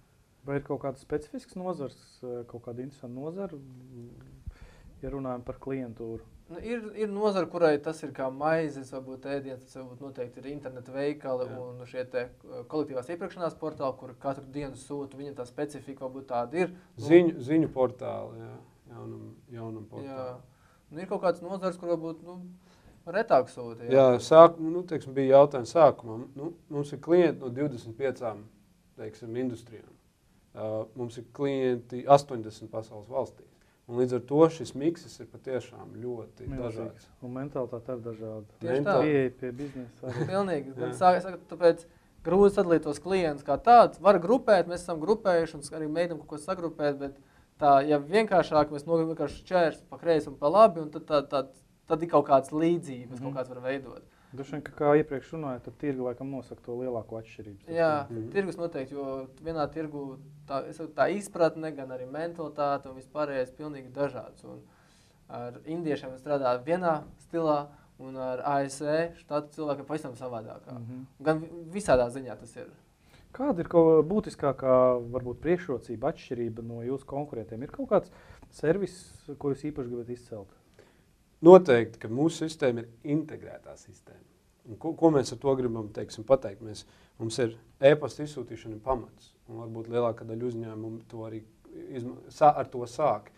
Vai ir kaut kāds specifisks nozars, kaut kāda interesanta nozara, ja runājam par klientūru? Ir nozara, kurai tas ir kā maizes, varbūt ēdiens, tas varbūt noteikti ir interneta veikali un šie te kolektīvās iepirkšanās portāli, kur katru dienu sūta, viņam tā specifika varbūt tāda ir. Ziņu portāli, jaunam portāli. Jā. Ir kaut kāds nozars, kur varbūt retāk sūta. Jā, teiksim, bija jautājums sākumā. Mums ir klienti no 25 industrijām. Mums ir klienti 80 pasaules valstīs. Un līdz ar to šis mikses ir patiešām ļoti dažāds. Un mentalitāte ir dažāda. Tieši tā. Pieeja pie biznesa. Pilnīgi. Tāpēc grūti sadalīt tos klientus kā tāds. Var grupēt, mēs esam grupējuši un arī mēģinām kaut ko sagrupēt, bet tā, ja vienkāršāk mēs vienkārši čērs pa kreisi un pa labi, un tad ir kaut kāds līdzības, kaut kāds var veidot. Droši vien, kā iepriekš runāju, tad tirgi laikam nosaka to lielāko atšķirību. Jā, tirgus noteikti, jo vienā tirgu tā izpratne, gan arī mentalitāte un vispārējais pilnīgi dažāds. Un ar indiešiem strādā vienā stilā un ar ASV štatu cilvēkiem pavisam savādākā. Gan visādā ziņā tas ir. Kāda ir būtiskākā varbūt priekšrocība, atšķirība no jūsu konkurentiem? Ir kaut kāds servis, ko jūs īpaši gribat izcelt? Noteikti, ka mūsu sistēma ir integrētā sistēma. Un ko mēs ar to gribam pateikt? Mums ir e-pasta izsūtīšana pamats. Un varbūt lielākā daļa uzņēmumu to arī ar to sāk.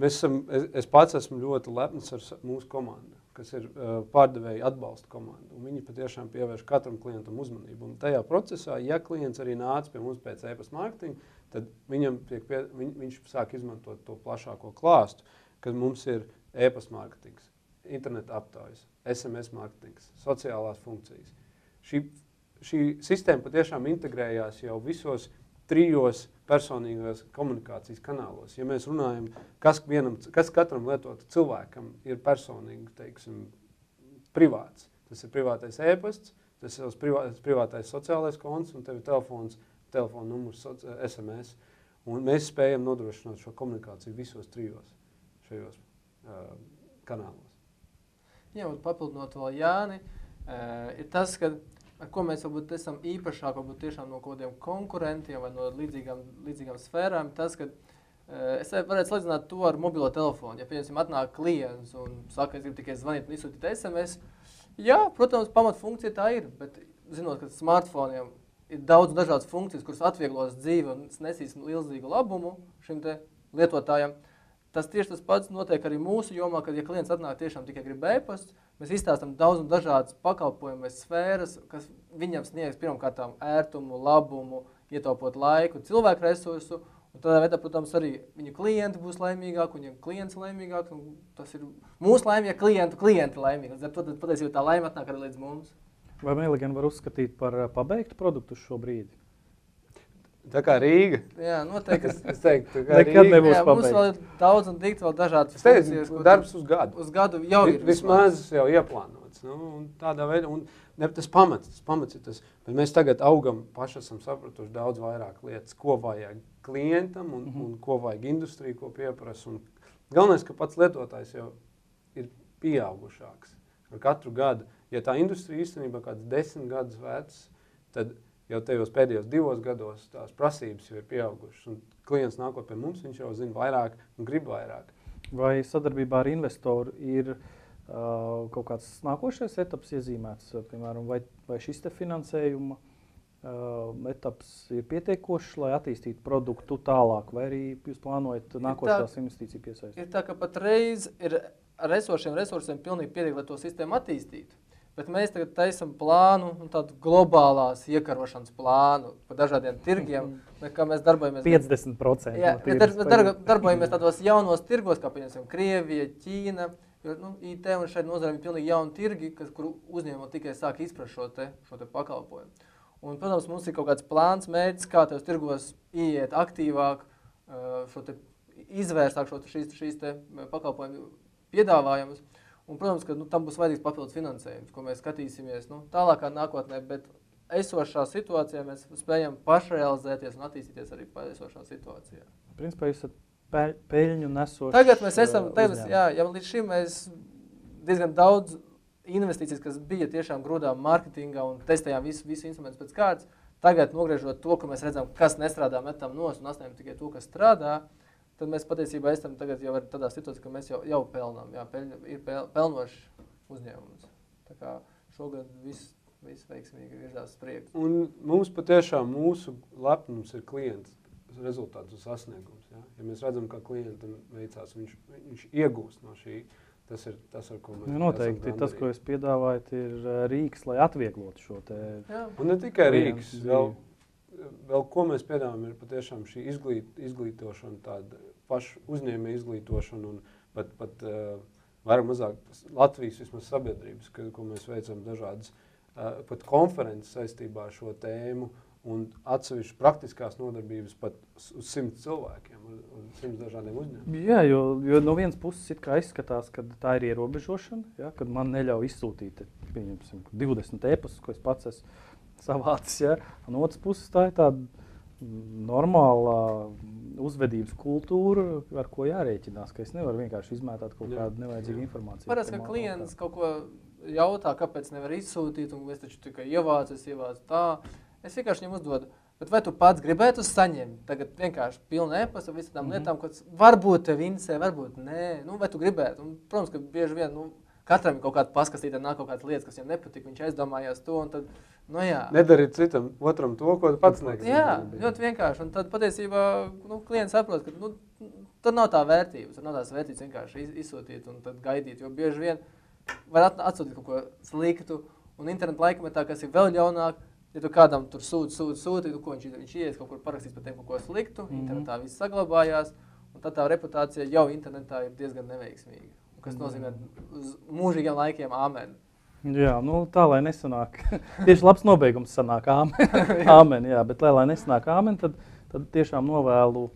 Es pats esmu ļoti lepns ar mūsu komandu, kas ir pārdevēja atbalsta komanda. Un viņi patiešām pievērš katram klientam uzmanību. Un tajā procesā, ja klients arī nāca pie mums pēc e-pasta mārketinga, tad viņš sāk izmantot to plašāko klāstu, kad mums ir e-pasta mārketings, interneta aptaujas, SMS mārketings, sociālās funkcijas. Šī sistēma patiešām integrējās jau visos 3 personīgās komunikācijas kanālos. Ja mēs runājam, kas katram lietotu cilvēkam ir personīgi, privāts. Tas ir privātais e-pasts, tas ir privātais sociālais konts un tev ir telefona numurs, SMS. Un mēs spējam nodrošināt šo komunikāciju visos 3 šajos kanālos. Jā, un papildinot vēl Jāni, ir tas, ka ar ko mēs varbūt esam īpašāk, varbūt tiešām no kaut kādiem konkurentiem vai no līdzīgām sfērām, tas, ka Es varētu salīdzināt to ar mobilo telefonu. Ja, piemēram, atnāk klients un saka, es gribu tikai zvanīt un izsūtīt SMS, jā, protams, pamatfunkcija tā ir, bet zinot, ka smartfoniem ir daudz dažādas funkcijas, kuras atvieglos dzīvi un nesīs milzīgu labumu šim te lietotājam, tas tieši tas pats notiek arī mūsu jomā, kad ja klients atnāk tiešām tikai grib e-pastu, mēs izstāstam daudz un dažādas pakalpojumu vai sfēras, kas viņam sniegs pirmkārtām ērtumu, labumu, ietaupot laiku, cilvēku resursu, un tādā veidā, protams, arī viņu klienti būs laimīgāki, viņu klients laimīgāks, un tas ir mūsu laime, ja klienti laimīgi. Līdz ar to patiesībā tā laime atnāk arī līdz mums. Vai Mailigena var uzskatīt par pabeigtu produktu šo brīdi? Tā kā Rīga. Jā, noteikti. Es teiktu, ka nekad Rīga. nebūs Jā, mums vēl ir daudz un dikti vēl dažādas Es teicu, darbs uz gadu. Uz gadu jau ir. Vismaz jau ieplānots. Nu, un tādā veidā, un ne, tas pamats ir tas, bet mēs tagad augam, paši esam sapratuši daudz vairāk lietas, ko vajag klientam un ko vajag industrija, ko pieprasa. Un galvenais, ka pats lietotājs jau ir pieaugušāks ar katru gadu. Ja tā industrija īstenībā kāds 10 gadus vecs, tad jau tajos pēdējos 2 gados tās prasības jau ir pieaugušas. Un klients nākot pie mums, viņš jau zina vairāk un grib vairāk. Vai sadarbībā ar investoru ir kaut kāds nākošais etaps iezīmēts, piemēram, vai šis te finansējuma etaps ir pietiekošs, lai attīstītu produktu tālāk, vai arī jūs plānojat nākošās investīciju piesaistīt? Ir tā, ka patreiz ir ar esošiem resursiem pilnīgi pietiek, lai to sistēmu attīstītu. Bet mēs tagad taisam plānu, tādu globālās iekarošanas plānu par dažādiem tirgiem, kā mēs darbojamies. 50%. Jā, darbojamies tādos jaunos tirgos, kā pieņemsim Krievija, Ķīna, jo IT un šeit nozarēm ir pilnīgi jauni tirgi, kur uzņēmumi tikai sāk izprast šo te pakalpojumu. Un, protams, mums ir kaut kāds plāns, mērķis, kā tajos tirgos ieiet aktīvāk, izvērstāk šīs te pakalpojumu piedāvājumus. Un, protams, ka tam būs vajadzīgs papildus finansējums, ko mēs skatīsimies tālākā nākotnē, bet esošā situācijā mēs spējam pašrealizēties un attīstīties arī esošā situācijā. Principā jūs esat peļņu nesošs Tagad mēs esam, ja līdz šim mēs diezgan daudz investīcijas, kas bija tiešām grūdā marketingā un testējām visu instrumentus pēc kārtas, tagad nogriežot to, ka mēs redzam, kas nestrādā, metam nos un atstājam tikai to, kas strādā, tad mēs patiesībā esam tagad jau tādā situācijā, ka mēs jau pelnām, ir pelnošs uzņēmums. Tā kā šogad viss veiksmīgi virzās priekš. Un mums patiešām mūsu lepnums ir klients rezultāts un sasniegums. Ja, mēs redzam, ka klientam veicās, viņš iegūst no šī, tas ir tas, ar ko mēs noteikti, tas, ko jūs piedāvājat, ir rīks, lai atvieglotu šo te... Jā. Un ne tikai rīks, vēl ko mēs piedāvājam, ir patiešām šī izglītošana, tāda pašu uzņēmē izglītošana un pat vairāk mazāk Latvijas vismaz sabiedrības, ko mēs veicam dažādas pat konferences saistībā ar šo tēmu un atsevišķi praktiskās nodarbības pat uz 100 cilvēkiem, uz 100 dažādiem uzņēmumiem. Jā, jo no vienas puses it kā izskatās, ka tā ir ierobežošana, ja, kad man neļauj izsūtīt, pieņemsim, 20 e-pastus, ko es pats esmu savācis, ja. No otras puses tā ir tāda normālā uzvedības kultūra, ar ko jārēķinās, ka es nevaru vienkārši izmētāt kaut kādu nevajadzīgu informāciju. Parasti, ka klients kaut ko jautā, kāpēc nevar izsūtīt, un es taču tikai ievācu tā. Es vienkārši viņam uzdodu, bet vai tu pats gribētu saņemt tagad vienkārši pilnu e-pastu visām tām lietām, kas varbūt tev interesē, varbūt nē, vai tu gribētu. Un, protams, ka bieži vien, katram ir kaut kāda paskastīta, nāk kaut kādas lietas, kas viņam nepatīk, viņš aizdomājās to, un tad, jā. Nedarīt citam, otram to, ko tu pats negrib. Jā, ļoti vienkārši, un tad patiesībā, klients saprot, ka, tad nav tā vērtības, tad nav tās vērtības vienkārši izsūtīt un tad gaidīt, jo bieži vien var atsūtīt kaut ko sliktu, un internetu laikmetā, kas ir vēl ļaunāk, ja tu kādam tur sūti, ko viņš ies kaut kur parakstīs par tiem kaut ko sliktu, internetā viss saglabājās, un tad tā reputācija jau internetā ir diezgan neveiksmīga, kas nozīmē uz mūžīgiem laikiem āmen. Jā, tā, lai nesanāk, tieši labs nobeigums sanāk āmen, jā, bet lai nesanāk āmen, tad tiešām novēlu,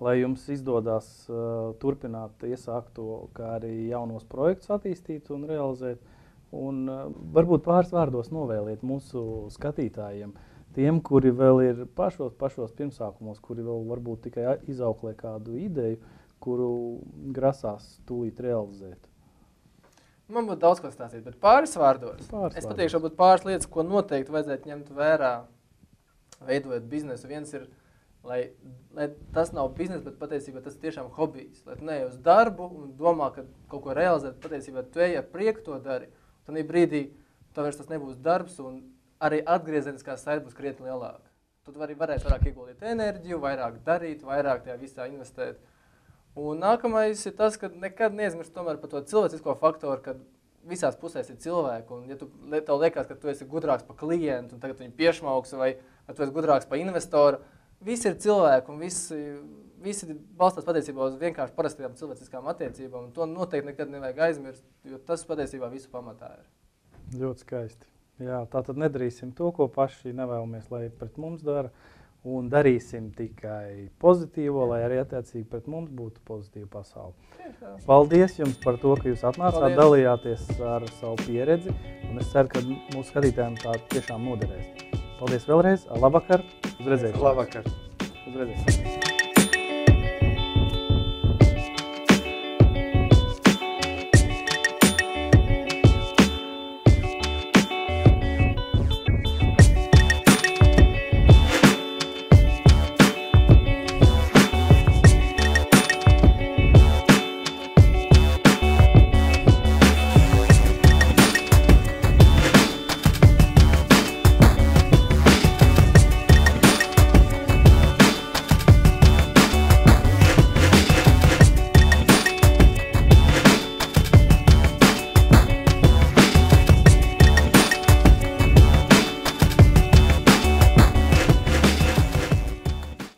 lai jums izdodās turpināt iesākto, kā arī jaunos projektus attīstīt un realizēt. Un varbūt pāris vārdos novēliet mūsu skatītājiem, tiem, kuri vēl ir pašos pirmsākumos, kuri vēl varbūt tikai izauklē kādu ideju, kuru grasās tūlīt realizēt. Man būtu daudz ko stāstīt, bet pāris vārdos. Es pateikšu, varbūt pāris lietas, ko noteikti vajadzētu ņemt vērā, veidojot biznesu. Viens ir lai tas nav bizness, bet patiesībā tas tiešām hobijs. Lai tu neej uz darbu un domā, ka kaut ko realizēt, patiesībā tu ej ar prieku to dari. Tad brīdī tev vairs tas nebūs darbs un arī atgriezeniskā saite būs krietni lielāka. Tu varēsi vairāk ieguldīt enerģiju, vairāk darīt, vairāk tajā visā investēt. Un nākamais ir tas, ka nekad neaizmirst tomēr par to cilvēcisko faktoru, kad visās pusēs ir cilvēki. Un ja tev liekas, ka tu esi gudrāks par klientu un tagad viņu piešmauks vai tu esi gudrāks par investoru, visi ir cilvēki un visi balstās patiesībā uz vienkārši parastajām cilvēciskām attiecībām. Un to noteikti nekad nevajag aizmirst, jo tas patiesībā visu pamatā ir. Ļoti skaisti. Jā, tātad nedarīsim to, ko paši nevēlamies, lai pret mums dara. Un darīsim tikai pozitīvo, lai arī attiecīgi pret mums būtu pozitīva pasaule. Paldies jums par to, ka jūs atnācāt, dalījāties ar savu pieredzi. Un es ceru, ka mūsu skatītājiem tā tiešām noderēs. Paldies vēlreiz, labvakar, uz redzēšanos. Labvakar. Uz redzēšanos.